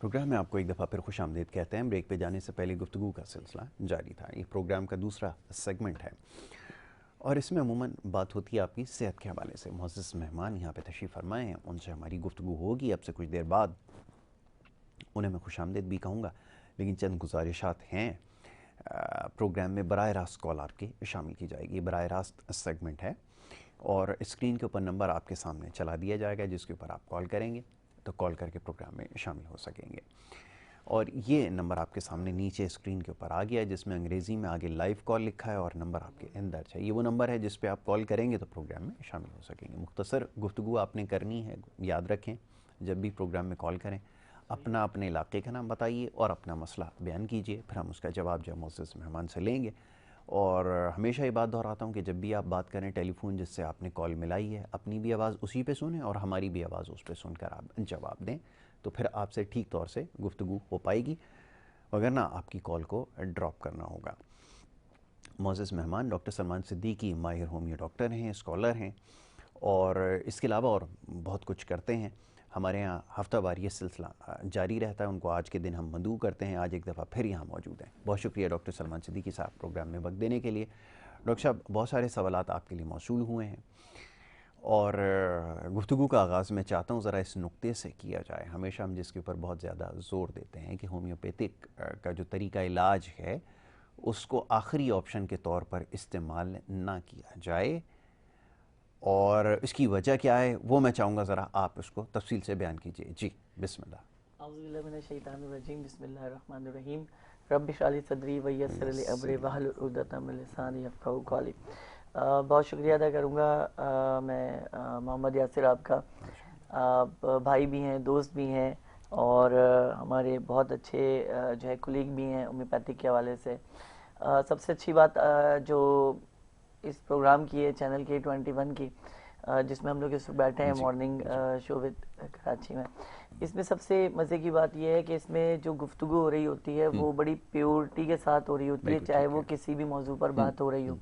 Programme में आपको एक दफ़ा फिर खुशामदीद कहते हैं। ब्रेक पे जाने से पहले गुफ्तगू का सिलसिला जारी था। ये प्रोग्राम का दूसरा सेगमेंट है और इसमें अमूमन बात होती है आपकी सेहत के हवाले से। मुअज़्ज़ज़ मेहमान यहाँ पे तशरीफ़ फरमाए हैं, उनसे हमारी गुफ्तगू होगी अब से कुछ देर बाद। उन्हें मैं खुशामदीद भी कहूँगा, लेकिन चंद गुजारिशात हैं। प्रोग्राम में बराह रास्त कॉल आपकी शामिल की जाएगी। बराह रास्त सेगमेंट है और स्क्रीन के ऊपर नंबर आपके सामने चला दिया जाएगा, जिसके ऊपर आप कॉल करेंगे तो कॉल करके प्रोग्राम में शामिल हो सकेंगे। और ये नंबर आपके सामने नीचे स्क्रीन के ऊपर आ गया है, जिसमें अंग्रेज़ी में आगे लाइव कॉल लिखा है और नंबर आपके अंदर है। ये वो नंबर है जिस पे आप कॉल करेंगे तो प्रोग्राम में शामिल हो सकेंगे। मुख्तसर गुफ्तगू आपने करनी है, याद रखें जब भी प्रोग्राम में कॉल करें अपना अपने इलाके का नाम बताइए और अपना मसला बयान कीजिए, फिर हम उसका जवाब जो मुअज़्ज़ज़ मेहमान से लेंगे। और हमेशा ये बात दोहराता हूँ कि जब भी आप बात करें टेलीफोन जिससे आपने कॉल मिलाई है, अपनी भी आवाज़ उसी पे सुनें और हमारी भी आवाज़ उस पे सुनकर आप जवाब दें, तो फिर आपसे ठीक तौर से गुफ्तगू हो पाएगी, वगरना आपकी कॉल को ड्रॉप करना होगा। मुअज़्ज़ज़ मेहमान डॉक्टर सलमान सिद्दीकी माहिर होमियो डॉक्टर हैं, स्कॉलर हैं और इसके अलावा और बहुत कुछ करते हैं। हमारे यहाँ हफ्तावार ये सिलसिला जारी रहता है। उनको आज के दिन हम मदऊ करते हैं। आज एक दफ़ा फिर यहाँ मौजूद हैं। बहुत शुक्रिया डॉक्टर सलमान सिद्दीकी साहब प्रोग्राम में वक्त देने के लिए। डॉक्टर साहब, बहुत सारे सवालात आपके लिए मौसूल हुए हैं और गुफ्तगू का आगाज़ मैं चाहता हूँ ज़रा इस नुक्ते से किया जाए। हमेशा हम जिसके ऊपर बहुत ज़्यादा ज़ोर देते हैं कि होम्योपैथिक का जो तरीका इलाज है उसको आखिरी ऑप्शन के तौर पर इस्तेमाल ना किया जाए, और इसकी वजह क्या है वो मैं चाहूँगा ज़रा आप उसको तफसील से बयान कीजिए। जी बिस्मिल्लाह। औज़ुबिल्लाहि मिनश्शैतानिर्रजीम, बिस्मिल्लाहिर्रहमानिर्रहीम, रब्बि इश्रह ली सदरी व यस्सिर ली अमरी वहलुल उक़दतम मिन लिसानी यफ़क़हू क़ौली। बहुत शुक्रिया अदा करूँगा मैं मोहम्मद यासिर आपका। आप भाई भी हैं, दोस्त भी हैं और हमारे बहुत अच्छे जो है कुलीग भी हैं होम्योपैथिक के हवाले से। सबसे अच्छी बात जो इस प्रोग्राम की है चैनल के 21 की, जिसमें हम लोग इस बैठे हैं मॉर्निंग शो विद कराची में, इसमें सबसे मज़े की बात यह है कि इसमें जो गुफ्तगू हो रही होती है वो बड़ी प्योरिटी के साथ हो रही होती है, चाहे वो किसी भी मौजू पर बात हो रही हो।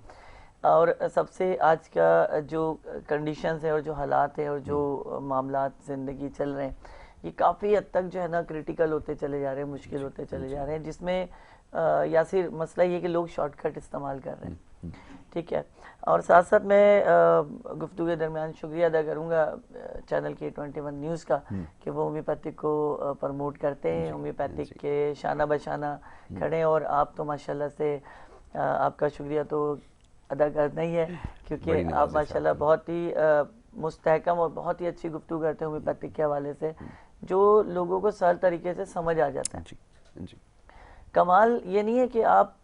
और सबसे आज का जो कंडीशंस है और जो हालात है और जो मामलात ज़िंदगी चल रहे हैं, ये काफ़ी हद तक जो है ना क्रिटिकल होते चले जा रहे हैं, मुश्किल होते चले जा रहे हैं, जिसमें यासिर मसला ये कि लोग शॉर्टकट इस्तेमाल कर रहे हैं। ठीक है, और साथ साथ मैं गुफ्तगू के दरमियान शुक्रिया अदा करूँगा चैनल के 21 न्यूज़ का कि वो होम्योपैथिक को प्रमोट करते हैं, होम्योपैथिक के शाना बशाना खड़े हैं। और आप तो माशाल्लाह से आपका शुक्रिया तो अदा करना ही है, क्योंकि आप माशाल्लाह बहुत ही मुस्तहकम और बहुत ही अच्छी गुफ्तगू करते हैं होम्योपैथिक के हवाले से, जो लोगों को सरल तरीके से समझ आ जाता है। कमाल ये नहीं है कि आप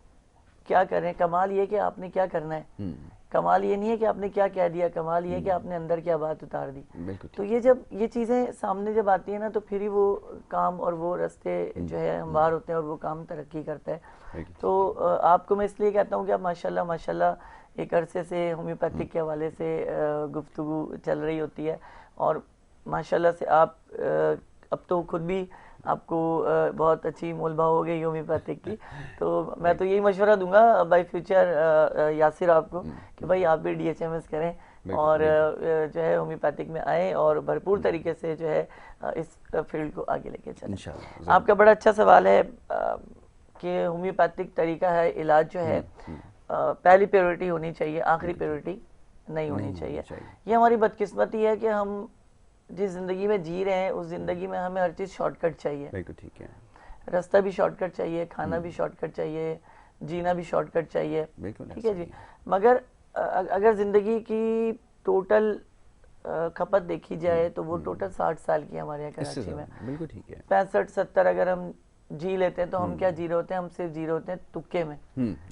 क्या करें, कमाल ये कि आपने क्या करना है। कमाल ये नहीं है कि आपने क्या कह दिया, कमाल ये है कि आपने अंदर क्या बात उतार दी। तो ये जब ये चीज़ें सामने जब आती है ना, तो फिर ही वो काम और वो रास्ते जो है हमवार होते हैं और वो काम तरक्की करता है। तो आपको मैं इसलिए कहता हूँ कि आप माशाल्लाह माशाल्लाह एक अरसे से होम्योपैथिक के हवाले से गुफ्तगू चल रही होती है और माशाल्लाह से आप अब तो खुद भी आपको बहुत अच्छी मोलभाव हो गई होम्योपैथिक की। तो मैं तो यही मशवरा दूंगा बाय फ्यूचर यासिर आपको कि भाई आप भी DHMS करें और जो है होम्योपैथिक में आए और भरपूर तरीके से जो है इस फील्ड को आगे लेके चलें। आपका बड़ा अच्छा सवाल है कि होम्योपैथिक तरीका है इलाज जो है पहली प्रायोरिटी होनी चाहिए, आखिरी प्रायोरिटी नहीं होनी चाहिए। ये हमारी बदकिस्मती है कि हम जिस जिंदगी में जी रहे हैं उस जिंदगी में हमें हर चीज़ शॉर्टकट चाहिए। ठीक है, रास्ता भी शॉर्टकट चाहिए, खाना भी शॉर्टकट चाहिए, जीना भी शॉर्टकट चाहिए। ठीक है जी, मगर अगर ज़िंदगी की टोटल खपत देखी जाए तो वो टोटल 60 साल की हमारे यहाँ कराची में। बिल्कुल ठीक है। 65-70 अगर हम जी लेते हैं तो हम क्या जी रहे होते हैं, हम सिर्फ जी रहे होते हैं तुक्के में।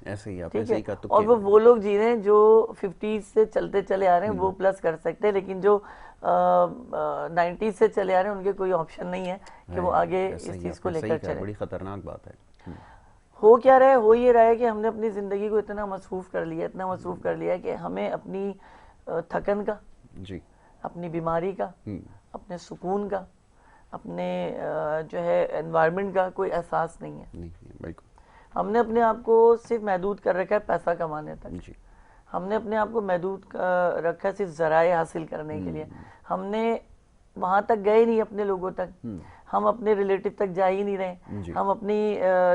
ऐसे ही आप ठीक ऐसे है, ही का तुक्के और वो लोग जी रहे हैं जो 50 से चलते चले आ रहे हैं, वो प्लस कर सकते हैं, लेकिन जो 90 से चले आ रहे हैं उनके कोई ऑप्शन नहीं है कि वो आगे इस चीज़ को लेकर चले। बड़ी खतरनाक बात है। हो क्या रहा है, हो ये रहा है कि हमने अपनी ज़िंदगी को इतना मसरूफ़ कर लिया, इतना मसरूफ़ कर लिया है कि हमें अपनी थकन का जी, अपनी बीमारी का, अपने सुकून का, अपने जो है एनवायरनमेंट का कोई एहसास नहीं है। बिल्कुल, हमने अपने आप को सिर्फ महदूद कर रखा है पैसा कमाने तक जी। हमने अपने आप को महदूद रखा है सिर्फ ज़राए हासिल करने के लिए। हमने वहाँ तक गए नहीं अपने लोगों तक। हम अपने रिलेटिव तक जा ही नहीं रहे, हम अपनी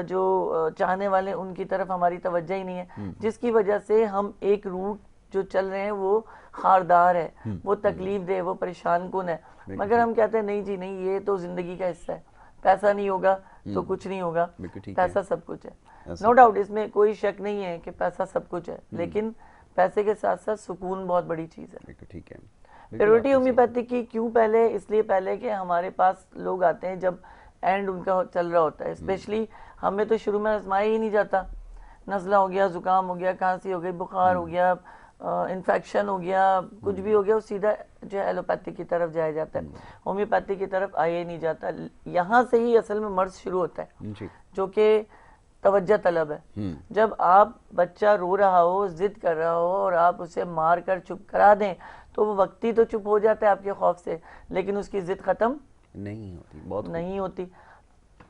जो चाहने वाले उनकी तरफ हमारी तवज्जो ही नहीं है, जिसकी वजह से हम एक रूट जो चल रहे हैं वो खारदार है, वो तकलीफ दे, वो परेशान कुन है। मगर हम कहते हैं नहीं जी नहीं, ये तो जिंदगी का हिस्सा है, पैसा नहीं होगा तो कुछ नहीं होगा, पैसा सब कुछ है। नो डाउट, इसमें कोई शक नहीं है कि पैसा सब कुछ है, लेकिन पैसे के साथ साथ सुकून बहुत बड़ी चीज है। ठीक है। प्रायोरिटी होम्योपैथी की क्यों पहले, इसलिए पहले कि हमारे पास लोग आते हैं जब एंड उनका चल रहा होता है, स्पेशली हमें तो शुरू में आजमाया ही नहीं जाता, नज़ला हो गया, जुकाम हो गया, खांसी हो गई, बुखार हो गया, इन्फेक्शन हो गया, कुछ भी हो गया, वो सीधा जो है एलोपैथी की तरफ जाया जाता है, होम्योपैथी की तरफ आया ही नहीं जाता। यहाँ से ही असल में मर्ज शुरू होता है जो कि तवज्जो तलब है। जब आप बच्चा रो रहा हो, जिद कर रहा हो और आप उसे मार कर चुप करा दें तो वो वक्ती तो चुप हो जाता है आपके खौफ से, लेकिन उसकी जिद खत्म नहीं होती, बहुत नहीं होती।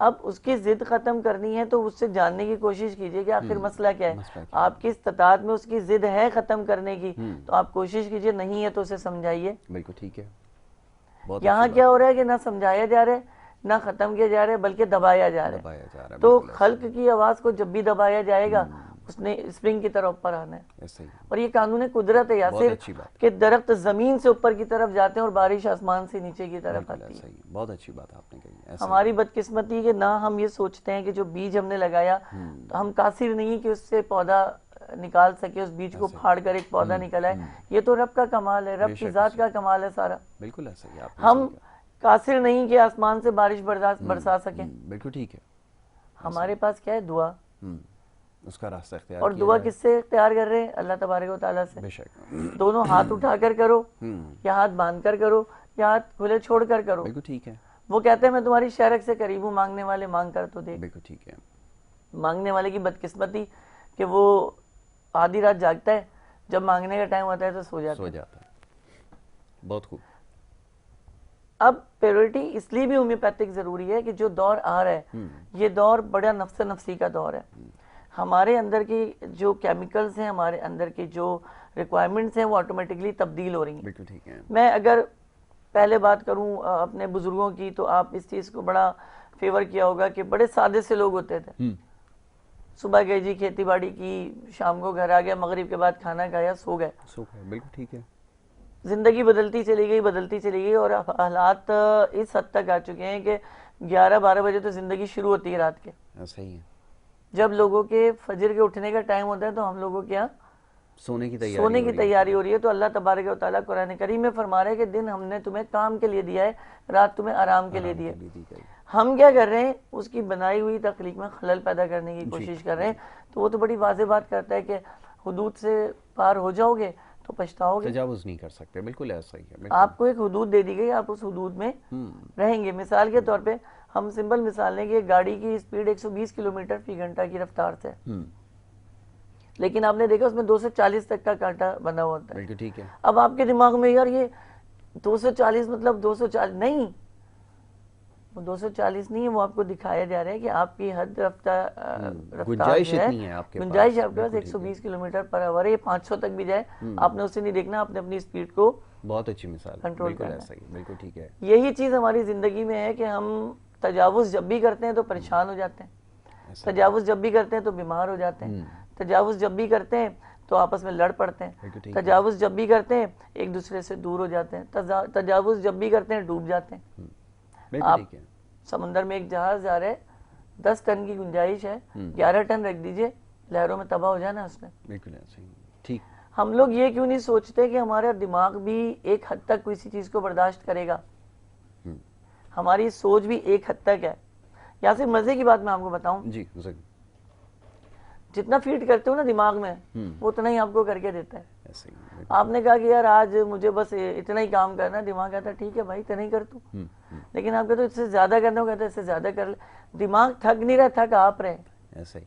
अब उसकी जिद खत्म करनी है तो उससे जानने की कोशिश कीजिए कि आखिर मसला क्या है, आपकी इस्तात में उसकी जिद है खत्म करने की, तो आप कोशिश कीजिए, नहीं है तो उसे समझाइए। बिल्कुल ठीक है। यहाँ क्या हो रहा है कि ना समझाया जा रहा है, ना खत्म किया जा रहा है, बल्कि दबाया जा रहा है। तो खल्क की आवाज को जब भी दबाया जाएगा उसने स्प्रिंग की तरफ ऊपर आना है, और ये कानून कुदरत है यासिर कि दरख्त जमीन से ऊपर की तरफ जाते हैं और बारिश आसमान से नीचे की तरफ आती है। बहुत अच्छी बात आपने कही। हमारी बदकिस्मती कि ना हम ये सोचते हैं कि जो बीज हमने लगाया तो हम कासिर नहीं कि उससे पौधा निकाल सके, उस बीज को फाड़ कर एक पौधा निकला है, ये तो रब का कमाल है, रब की जात का कमाल है सारा। बिल्कुल ऐसा ही हम कासिर नहीं कि आसमान से बारिश बरसा सके। बिल्कुल ठीक है। हमारे पास क्या है, दुआ, उसका रास्ता इख्तियार, और दुआ किससे इख्तियार कर रहे हैं, अल्लाह तबारक व तआला से। बेशक दोनों हाथ उठाकर करो या हाथ बांधकर करो या हाथ खुले छोड़कर करो। बिल्कुल ठीक है। वो कहते हैं मैं तुम्हारी शरक से करीब हूँ, मांगने वाले मांग कर तो देख। बिल्कुल ठीक है। मांगने वाले की बदकिस्मती कि वो आधी रात जागता है, जब मांगने का टाइम होता है तो सो जाता है। बहुत खूब। अब प्रायोरिटी इसलिए भी होम्योपैथिक जरूरी है कि जो दौर आ रहा है ये दौर बड़ा नफ्स नफ्सी का दौर है। हमारे अंदर की जो केमिकल्स हैं, हमारे अंदर की जो रिक्वायरमेंट्स हैं वो ऑटोमेटिकली तब्दील हो रही हैं। बिल्कुल ठीक है। मैं अगर पहले बात करूं अपने बुजुर्गों की, तो आप इस चीज़ को बड़ा फेवर किया होगा कि बड़े सादे से लोग होते थे। सुबह गए जी खेती बाड़ी की, शाम को घर आ गया, मगरिब के बाद खाना खाया, सो गए। बिल्कुल ठीक है। जिंदगी बदलती चली गई और हालात इस हद तक आ चुके हैं कि 11-12 बजे तो जिंदगी शुरू होती है रात के। सही है। जब लोगों के फजर के उठने का टाइम होता है तो हम लोगों के यहाँ सोने की तैयारी हो रही है। तो अल्लाह तबारक व तआला कुरान करीम में फरमा रहे हैं कि दिन हमने तुम्हें काम के लिए दिया है, रात तुम्हें आराम के लिए दी है। हम क्या कर रहे हैं, उसकी बनाई हुई तख्लीक में खलल पैदा करने की कोशिश कर रहे हैं। तो वो तो बड़ी वाज़ेह बात करता है कि हुदूद से पार हो जाओगे तो पछताओगे, तजावुज़ नहीं कर सकते। बिल्कुल ऐसा ही है। आपको एक हुदूद दे दी गई, आप उस हुदूद में रहेंगे। मिसाल के तौर पे हम सिंपल मिसाल लें कि गाड़ी की स्पीड 120 किलोमीटर फी घंटा की रफ्तार से, लेकिन आपने देखा उसमें 240 तक का कांटा बना हुआ होता है। बिल्कुल ठीक है। अब आपके दिमाग में यार ये 240 मतलब 240 नहीं, वो 240 नहीं है, वो आपको दिखाया जा रहा है कि आपकी हद रफ्तार गुंजाइश इतनी है आपके पास, गुंजाइश आपके पास 120 किलोमीटर पर आवर है। ये 500 तक भी जाए, आपने उसे नहीं देखना, आपने अपनी स्पीड को, बहुत अच्छी मिसाल, कंट्रोल बिल्कुल करना ऐसा ही, बिल्कुल ठीक है। यही चीज़ हमारी ज़िंदगी में है कि हम तजावुज़ जब भी करते हैं तो परेशान हो जाते हैं, तजावुज़ जब भी करते हैं तो बीमार हो जाते हैं, तजावुज़ जब भी करते हैं तो आपस में लड़ पड़ते हैं, तजावुज़ जब भी करते हैं एक दूसरे से दूर हो जाते हैं, तजावुज़ जब भी करते हैं डूब जाते हैं। आप समुंदर में एक जहाज जा रहा है, 10 टन की गुंजाइश है, 11 टन रख दीजिए, लहरों में तबाह हो जाना उसने। बिल्कुल ऐसा ही। ठीक। हम लोग ये क्यों नहीं सोचते कि हमारा दिमाग भी एक हद तक किसी चीज़ को बर्दाश्त करेगा, हमारी सोच भी एक हद तक है। यहाँ से मजे की बात मैं आपको बताऊं जी, जितना फीड करते हो ना दिमाग में वो उतना ही आपको करके देता है। ऐसे ही। आपने कहा कि यार आज मुझे बस इतना ही काम करना है, दिमाग कहता है ठीक है भाई इतना ही कर तू, लेकिन आप कहते हो इससे ज्यादा करना हो, कहते हैं इससे ज्यादा कर ले। दिमाग थक नहीं रहा, थक आप रहे। ऐसा ही,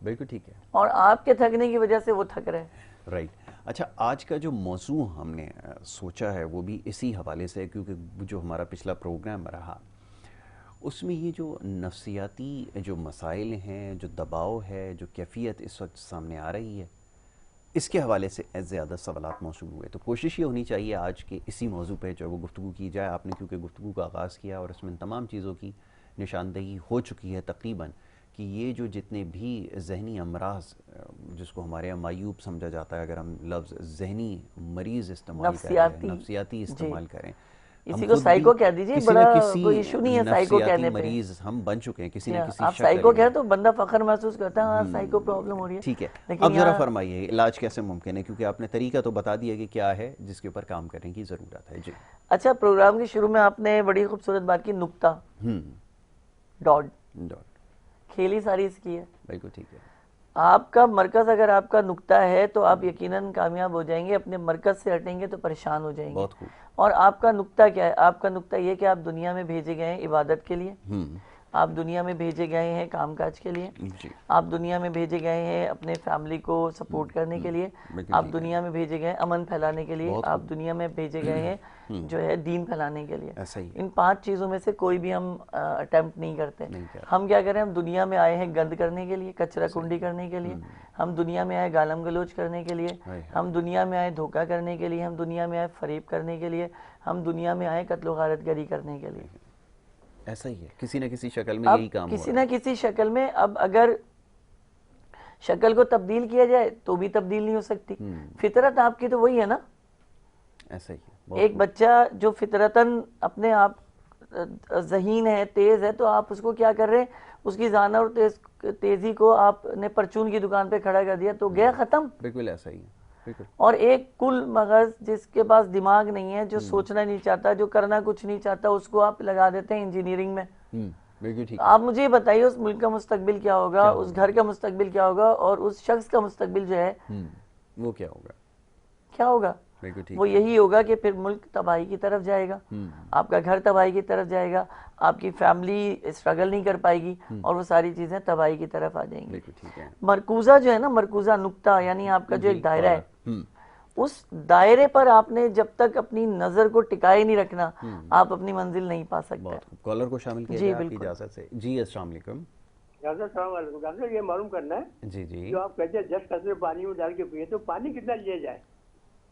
बिल्कुल ठीक है। और आपके थकने की वजह से वो थक रहे। राइट। अच्छा, आज का जो मौजू हमने सोचा है वो भी इसी हवाले से है, क्योंकि जो हमारा पिछला प्रोग्राम रहा उसमें ये जो नफ्सियाती जो मसाइल हैं, जो दबाव है, जो कैफियत इस वक्त सामने आ रही है, इसके हवाले से ज़्यादा सवालात मौसूल हुए, तो कोशिश ये होनी चाहिए आज के इसी मौजू पे जो वो गुफ्तगू की जाए। आपने क्योंकि गुफ्तगू का आगाज़ किया और इसमें तमाम चीज़ों की निशानदेही हो चुकी है तकरीबन, कि ये जो जितने भी जहनी अमराज, जिसको हमारे यहाँ मायूब समझा जाता है, अगर हम लफ्ज़ जहनी मरीज़ इस्तेमाल करें, नफसियाती इस्तेमाल करें, इसी को साइको कह दीजिए, बड़ा कोई इशू नहीं है साइको कहने पे। मरीज हम बन चुके हैं किसी न किसी आप साइको कह तो बंदा फख्र महसूस करता है, हाँ साइको प्रॉब्लम हो रही है। ठीक है, अब जरा फरमाइए इलाज कैसे मुमकिन है, क्योंकि आपने तरीका तो बता दिया कि क्या है जिसके ऊपर काम करने की जरूरत है। जी अच्छा, प्रोग्राम के शुरू में आपने बड़ी खूबसूरत बात की, नुक्ता, डॉट, खेली सारी इसकी है। बिल्कुल ठीक है। आपका मरकज अगर आपका नुक्ता है तो आप यकीनन कामयाब हो जाएंगे, अपने मरकज से हटेंगे तो परेशान हो जाएंगे। बहुत खूब। और आपका नुक्ता क्या है? आपका नुक्ता ये कि आप दुनिया में भेजे गए हैं इबादत के लिए, आप दुनिया में भेजे गए हैं कामकाज के लिए, आप दुनिया में भेजे गए हैं अपने फैमिली को सपोर्ट करने के लिए, आप दुनिया में भेजे गए हैं अमन फैलाने के लिए, आप दुनिया में भेजे गए हैं जो है दीन फैलाने के लिए। इन 5 चीज़ों में से कोई भी हम अटेम्प्ट नहीं करते। हम क्या करें? हम दुनिया में आए हैं गंद करने के लिए, कचरा कुंडी करने के लिए, हम दुनिया में आए गालम गलोच करने के लिए, हम दुनिया में आए धोखा करने के लिए, हम दुनिया में आए फरेब करने के लिए, हम दुनिया में आए कत्लो गारतगरी करने के लिए। ऐसा ही है, किसी न किसी शक्ल में यही काम किसी न किसी शक्ल में। अब अगर शक्ल को तब्दील किया जाए तो भी तब्दील नहीं हो सकती। फितरत आपकी तो वही है ना। ऐसा ही है। एक बच्चा जो फितरतन अपने आप ज़हीन है, तेज है, तो आप उसको क्या कर रहे हैं? उसकी जाना और तेजी को आपने परचून की दुकान पे खड़ा कर दिया तो गया खत्म। बिल्कुल ऐसा ही है। और एक कुल मगज जिसके पास दिमाग नहीं है, जो सोचना नहीं चाहता, जो करना कुछ नहीं चाहता, उसको आप लगा देते हैं इंजीनियरिंग में। बिल्कुल ठीक। आप मुझे बताइए उस मुल्क का मुस्तकबिल क्या होगा, उस घर का मुस्तकबिल क्या होगा, और उस शख्स का मुस्तकबिल जो है वो क्या होगा? क्या होगा? वो यही होगा कि फिर मुल्क तबाही की तरफ जाएगा, आपका घर तबाही की तरफ जाएगा, आपकी फैमिली स्ट्रगल नहीं कर पाएगी और वो सारी चीजें तबाही की तरफ आ जाएंगी। मरकूजा जो है ना, मरकूजा नुक्ता, यानी आपका जो एक दायरा है, उस दायरे पर आपने जब तक अपनी नजर को टिकाए नहीं रखना, आप अपनी मंजिल नहीं पा सकते। कॉलर को शामिल किया जाए आपकी इजाजत से। जी अस्सलाम वालेकुम। डॉक्टर ये मालूम करना है जी जो आप कहते हैं 10 कतरे पानी में डाल के पिए, तो पानी कितना लिया जाए?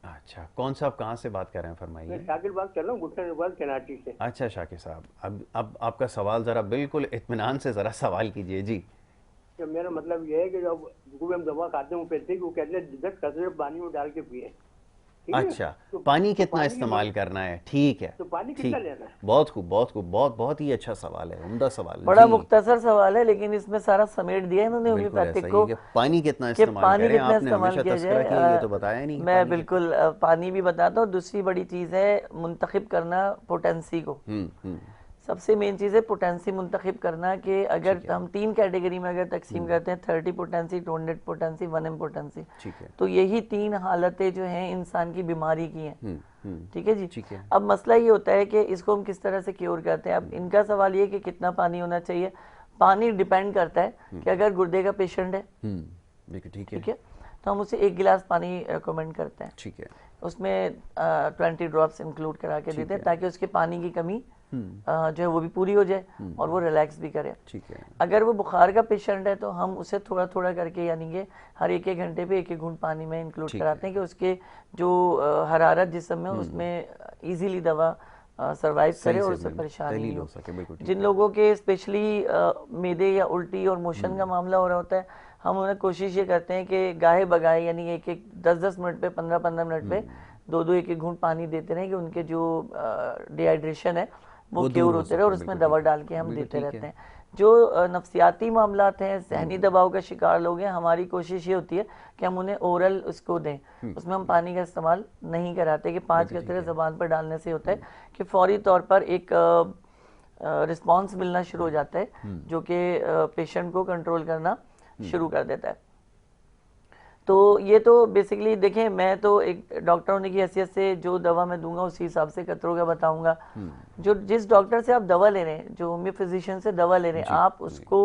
अच्छा, कौन सा, आप कहाँ से बात कर रहे हैं, फरमाइए। मैं शाकिर बात कर रहा हूँ, घुटने केनाटी से। अच्छा शाकिर साहब, अब आपका सवाल ज़रा बिल्कुल इत्मीनान से ज़रा सवाल कीजिए। जी, तो मेरा मतलब ये है कि जब हम दवा खाते हैं पैसे वो कहते हैं 10 कतरे पानी में डाल के पिए। अच्छा, तो पानी कितना इस्तेमाल करना है? ठीक है, तो पानी कितना लेना है? बहुत खूब, बहुत खूब, बहुत ही अच्छा सवाल है, उम्दा सवाल है, बड़ा मुख्तसर सवाल है, लेकिन इसमें सारा समेट दिया है इन्होंने होम्योपैथिक को। पानी कितना इस्तेमाल करें, आपने हमेशा तज़किरा किया, ये तो बताया नहीं। मैं बिल्कुल पानी भी बताता हूँ। दूसरी बड़ी चीज़ है मुंतखब करना पोटेंसी को। सबसे मेन चीज़ है पोटेंसी मुंतखब करना, कि अगर हम 3 कैटेगरी में अगर तकसीम करते हैं, 30 पोटेंसी, 200 पोटेंसी, 1 इम्पोटेंसी, तो यही 3 हालतें जो हैं इंसान की बीमारी की हैं। ठीक है जी। अब मसला ये होता है कि इसको हम किस तरह से क्योर करते हैं। अब इनका सवाल ये कि कितना पानी होना चाहिए। पानी डिपेंड करता है कि अगर गुर्दे का पेशेंट है, ठीक है, तो हम उसे 1 गिलास पानी रिकमेंड करते हैं। ठीक है, उसमें 20 ड्रॉप्स इंक्लूड करा के देते हैं ताकि उसके पानी की कमी जो है वो भी पूरी हो जाए और वो रिलैक्स भी करे। ठीक है। अगर वो बुखार का पेशेंट है तो हम उसे थोड़ा थोड़ा करके, यानी कि हर 1-1 घंटे पे 1-1 घूंट पानी में इंक्लूड कराते हैं कि उसके जो हरारत जिस्म में उसमें इजीली दवा सरवाइव करे और उससे परेशानी नहीं हो सके। जिन लोगों के स्पेशली मैदे या उल्टी और मोशन का मामला हो रहा होता है, हम उन्हें कोशिश ये करते हैं कि गाहे बगाहे, यानी 1-1 10-10 मिनट पे, 15-15 मिनट पे 2-2 1-1 घूंट पानी देते रहें कि उनके जो डिहाइड्रेशन है वो क्योर होते रहे, और उसमें दवा डाल के हम देते रहते हैं। जो नफ्सियाती मामलात हैं, जहनी दबाव का शिकार लोग हैं, हमारी कोशिश ये होती है कि हम उन्हें ओरल उसको दें, उसमें हम पानी का इस्तेमाल नहीं कराते। कि 5 कतरे ज़बान पर डालने से होता है कि फौरी तौर पर एक रिस्पॉन्स मिलना शुरू हो जाता है, जो कि पेशेंट को कंट्रोल करना शुरू कर देता है। तो ये तो बेसिकली देखें, मैं तो एक डॉक्टर होने की हैसियत से जो दवा मैं दूंगा उसी हिसाब से कतरों का बताऊंगा। जो जिस डॉक्टर से आप दवा ले रहे हैं, जो होम्यो फिजिशियन से दवा ले रहे हैं, आप उसको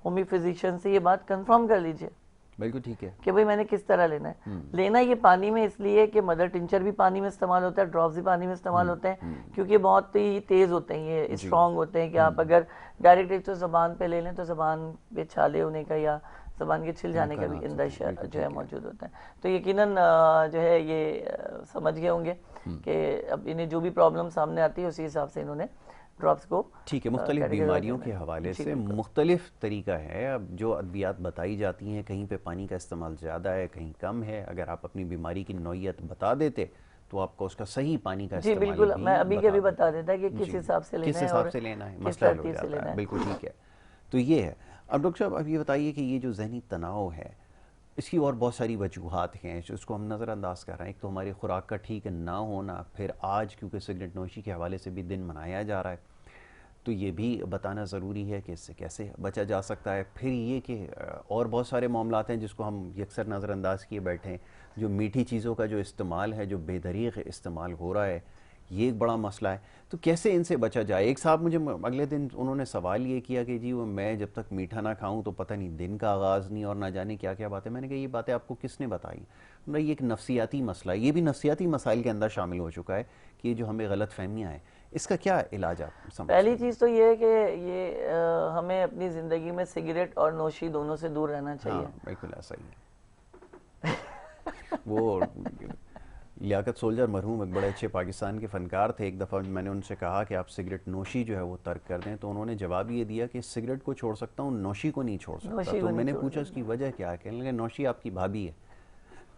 होम्यो फिजिशियन से ये बात कंफर्म कर लीजिए। बिल्कुल ठीक है कि भाई मैंने किस तरह लेना है। लेना ये पानी में इसलिए कि मदर टिंचर भी पानी में इस्तेमाल होता है, ड्रॉप्स भी पानी में इस्तेमाल होते हैं, क्योंकि बहुत ही तेज़ होते हैं, ये स्ट्रॉन्ग होते हैं कि आप अगर डायरेक्ट एक तो ज़बान पे ले लें तो ज़बान पे छाले होने का या ज़बान के छिल जाने का भी नुकसानात अंदेशा बिल्कुल जो है ठीक है। मौजूद होता है। तो यकीनन जो है ये समझ गए होंगे कि अब इन्हें जो भी प्रॉब्लम सामने आती है उसी हिसाब से इन्होंने ड्रॉप्स को ठीक है, मुख्तलिफ कैटेगराइज बीमारियों करना के है। हवाले जी से बिल्कुल। मुख्तलिफ तरीका है। अब जो अद्वियात बताई जाती हैं, कहीं पे पानी का इस्तेमाल ज़्यादा है, कहीं कम है। अगर आप अपनी बीमारी की नौइयत बता देते तो आपको उसका सही पानी का जी इस्तेमाल बिल्कुल, भी मैं अभी के बता अभी बता देते। देता कि किस जी, हिसाब से लेना किस है हिसाब और से लेना है, किस मसला हल हो तरतीब से जाता लेना है। है। बिल्कुल ठीक है। तो ये है। अब डॉक्टर साहब अब ये बताइए कि ये जो जहनी तनाव है, इसकी और बहुत सारी वजूहात हैं जिसको हम नज़रअंदाज कर रहे हैं। एक तो हमारी खुराक का ठीक ना होना, फिर आज क्योंकि सिगरेट नोशी के हवाले से भी दिन मनाया जा रहा है, तो ये भी बताना ज़रूरी है कि इससे कैसे बचा जा सकता है। फिर ये कि और बहुत सारे मामलात हैं जिसको हम यकसर नज़रअंदाज किए बैठे हैं। जो मीठी चीज़ों का जो इस्तेमाल है, जो बेदरीग इस्तेमाल हो रहा है, ये एक बड़ा मसला है। तो कैसे इनसे बचा जाए? एक साहब मुझे अगले दिन उन्होंने सवाल ये किया कि जी वो मैं जब तक मीठा ना खाऊं तो पता नहीं दिन का आगाज़ नहीं और ना जाने क्या क्या बातें। मैंने कहा ये बातें आपको किसने बताई? ये एक नफ्सियाती मसला है। ये भी नफ्सियाती मसाइल के अंदर शामिल हो चुका है कि ये जो हमें गलत फहमियाँ हैं, इसका क्या इलाज आप समझते पहली हैं? चीज़ तो ये है कि ये हमें अपनी ज़िंदगी में सिगरेट और नोशी दोनों से दूर रहना चाहिए। हाँ, बिल्कुल ऐसा ही है। वो लियाकत सोल्जर मरहूम एक बड़े अच्छे पाकिस्तान के फ़नकार थे। एक दफ़ा मैंने उनसे कहा कि आप सिगरेट नोशी जो है वो तर्क कर दें, तो उन्होंने जवाब ये दिया कि सिगरेट को छोड़ सकता हूँ, नोशी को नहीं छोड़ सकता। नोशी तो को नहीं मैंने छोड़ पूछा सकते। इसकी वजह क्या है? कहने लगे नोशी आपकी भाभी है।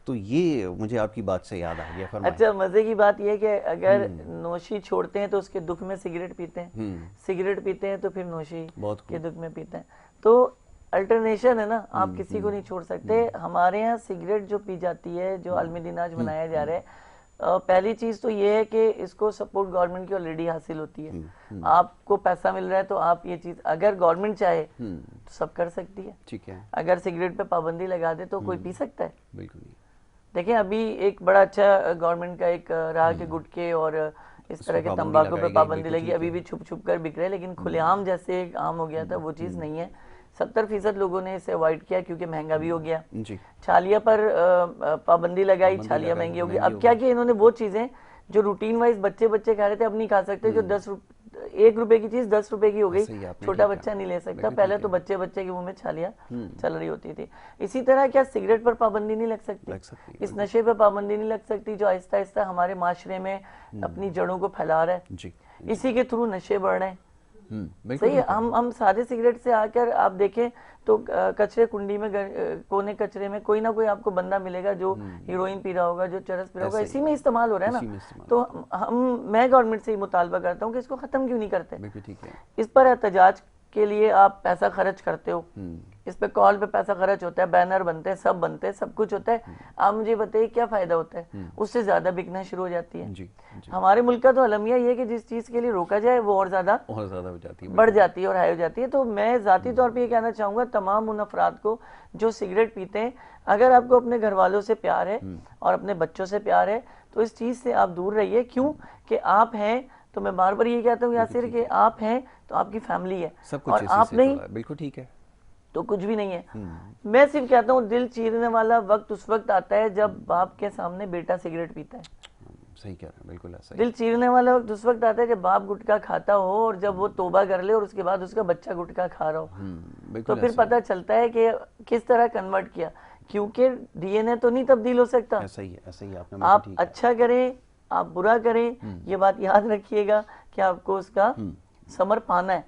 तो ये मुझे आपकी बात से याद आ गया, फरमाएं। अच्छा, मज़े की बात यह है कि अगर नोशी छोड़ते हैं तो उसके दुख में सिगरेट पीते हैं, सिगरेट पीते हैं तो फिर नोशी बहुत के खूब। दुख में पीते हैं। तो अल्टरनेशन है ना, आप किसी को नहीं छोड़ सकते। हमारे यहाँ सिगरेट जो पी जाती है, जो आलमी दिन आज मनाया जा रहा है, पहली चीज़ तो ये है कि इसको सपोर्ट गवर्नमेंट की ऑलरेडी हासिल होती है। आपको पैसा मिल रहा है तो आप ये चीज़ अगर गवर्नमेंट चाहे तो सब कर सकती है। ठीक है। अगर सिगरेट पे पाबंदी लगा दे तो कोई पी सकता है? बिल्कुल नहीं। देखिए, अभी एक बड़ा अच्छा गवर्नमेंट का एक रहा कि गुटखे और इस तरह के पाबंदी तंबाकू पे लगाई गई, पाबंदी बिल्कुल लगी। ठीक अभी है। भी छुप छुप कर बिक रहे हैं, लेकिन खुलेआम जैसे एक आम हो गया था वो चीज़ नहीं है। 70% लोगों ने इसे अवॉइड किया क्योंकि महंगा भी हो गया। जी। छालिया पर पाबंदी लगाई, पाबंदी छालिया लगाई, महंगी होगी। महंगी अब हो क्या गई। किया इन्होंने, वो चीज़ें जो रूटीन वाइज बच्चे खा रहे थे अब नहीं खा सकते। जो 1 रुपए की चीज़ 10 रुपए की हो गई। सही आपने छोटा ठीक बच्चा कहा। नहीं ले सकता। बिल्कुल पहले ठीक तो है। बच्चे के मुंह में छालियाँ चल रही होती थी। इसी तरह क्या सिगरेट पर पाबंदी नहीं लग सकती? लग सकती है, इस नशे पर पाबंदी नहीं लग सकती जो आहिस्ता आहिस्ता हमारे माशरे में अपनी जड़ों को फैला रहा है। जी। इसी के थ्रू नशे बढ़ रहे हैं। बिल्कुल सही है। ठीक है। हम सादे सिगरेट से आकर आप देखें तो कचरे कुंडी में कोने कचरे में कोई ना कोई आपको बंदा मिलेगा जो हीरोइन पी रहा होगा, जो चरस पी रहा होगा। ऐसे इसी ही में इस्तेमाल हो रहा है इसी में ना। इस्तेमाल तो मैं गवर्नमेंट से ही मुतालबा करता हूँ कि इसको खत्म क्यों नहीं करते। बिल्कुल ठीक है। इस पर एहतजाज के लिए आप पैसा खर्च करते हो, इस पे कॉल पे पैसा खर्च होता है, बैनर बनते हैं, सब कुछ होता है। आप मुझे बताइए क्या फायदा होता है? उससे ज्यादा बिकना शुरू हो जाती है। जी जी। हमारे मुल्क का तो अलमिया ये है कि जिस चीज के लिए रोका जाए वो और ज्यादा हो जाती है, बढ़ जाती है और हाई हो जाती है। तो मैं ज़ाती तौर पे ये कहना चाहूँगा तमाम उन अफराद को जो सिगरेट पीते हैं, अगर आपको अपने घर वालों से प्यार है और अपने बच्चों से प्यार है तो इस चीज़ से आप दूर रहिए। क्यों कि आप हैं, तो मैं बार बार ये कहता हूँ यासिर कि आप हैं तो आपकी फैमिली है, सब कुछ और इसी आप से नहीं जुड़ा है। बिल्कुल ठीक है। तो कुछ भी नहीं है। मैं सिर्फ कहता हूँ दिल चीरने वाला वक्त उस वक्त आता है जब बाप के सामने बेटा सिगरेट पीता है। सही कह रहे हैं, बिल्कुल ऐसा ही। दिल चीरने वाला वक्त उस वक्त आता है जब बाप गुटखा खाता हो और जब वो तौबा कर ले और उसके बाद उसका बच्चा गुटखा खा रहा हो। तो बिल्कुल फिर ऐसा पता चलता है कि किस तरह कन्वर्ट किया, क्योंकि डीएनए तो नहीं तब्दील हो सकता। ऐसा ही है, ऐसा ही आपने बिल्कुल आप ठीक है। अच्छा करें, आप बुरा करें, ये बात याद रखिएगा कि आपको उसका समर पाना है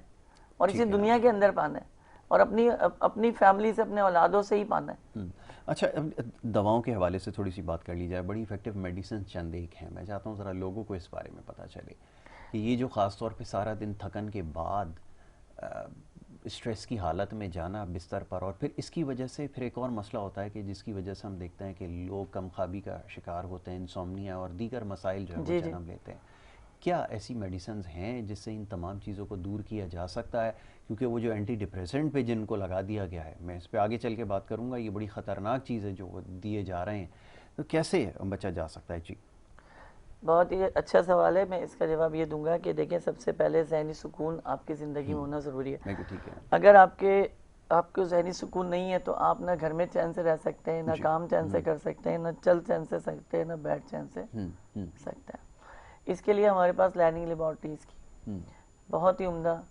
और इसी दुनिया के अंदर पाना है और अपनी फैमिली से, अपने औलादों से ही पाना है। अच्छा, अब दवाओं के हवाले से थोड़ी सी बात कर ली जाए। बड़ी इफेक्टिव मेडिसिन चंद एक हैं, मैं चाहता हूँ ज़रा लोगों को इस बारे में पता चले कि ये जो ख़ास तौर पे सारा दिन थकन के बाद स्ट्रेस की हालत में जाना बिस्तर पर, और फिर इसकी वजह से फिर एक और मसला होता है कि जिसकी वजह से हम देखते हैं कि लोग कम ख्वाबी का शिकार होते हैं, इंसोम्निया और दीगर मसाइल जो है वो जन्म लेते हैं। क्या ऐसी मेडिसिन हैं जिससे इन तमाम चीज़ों को दूर किया जा सकता है? क्योंकि वो जो एंटी डिप्रेसेंट पे जिनको लगा दिया गया है, मैं इस पे आगे चल के बात करूँगा, ये बड़ी ख़तरनाक चीज़ है जो वो दिए जा रहे हैं। तो कैसे बचा जा सकता है? जी, बहुत ही अच्छा सवाल है। मैं इसका जवाब ये दूंगा कि देखिए, सबसे पहले ज़हनी सुकून आपकी ज़िंदगी में होना ज़रूरी है। ठीक है। अगर आपको ज़हनी सुकून नहीं है तो आप ना घर में चैन से रह सकते हैं, ना काम चैन से कर सकते हैं, ना चल चैन से सकते हैं, ना बैठ चैन से सकते हैं। इसके लिए हमारे पास लर्निंग लेबॉर्ट्रीज़ की बहुत ही उम्दा,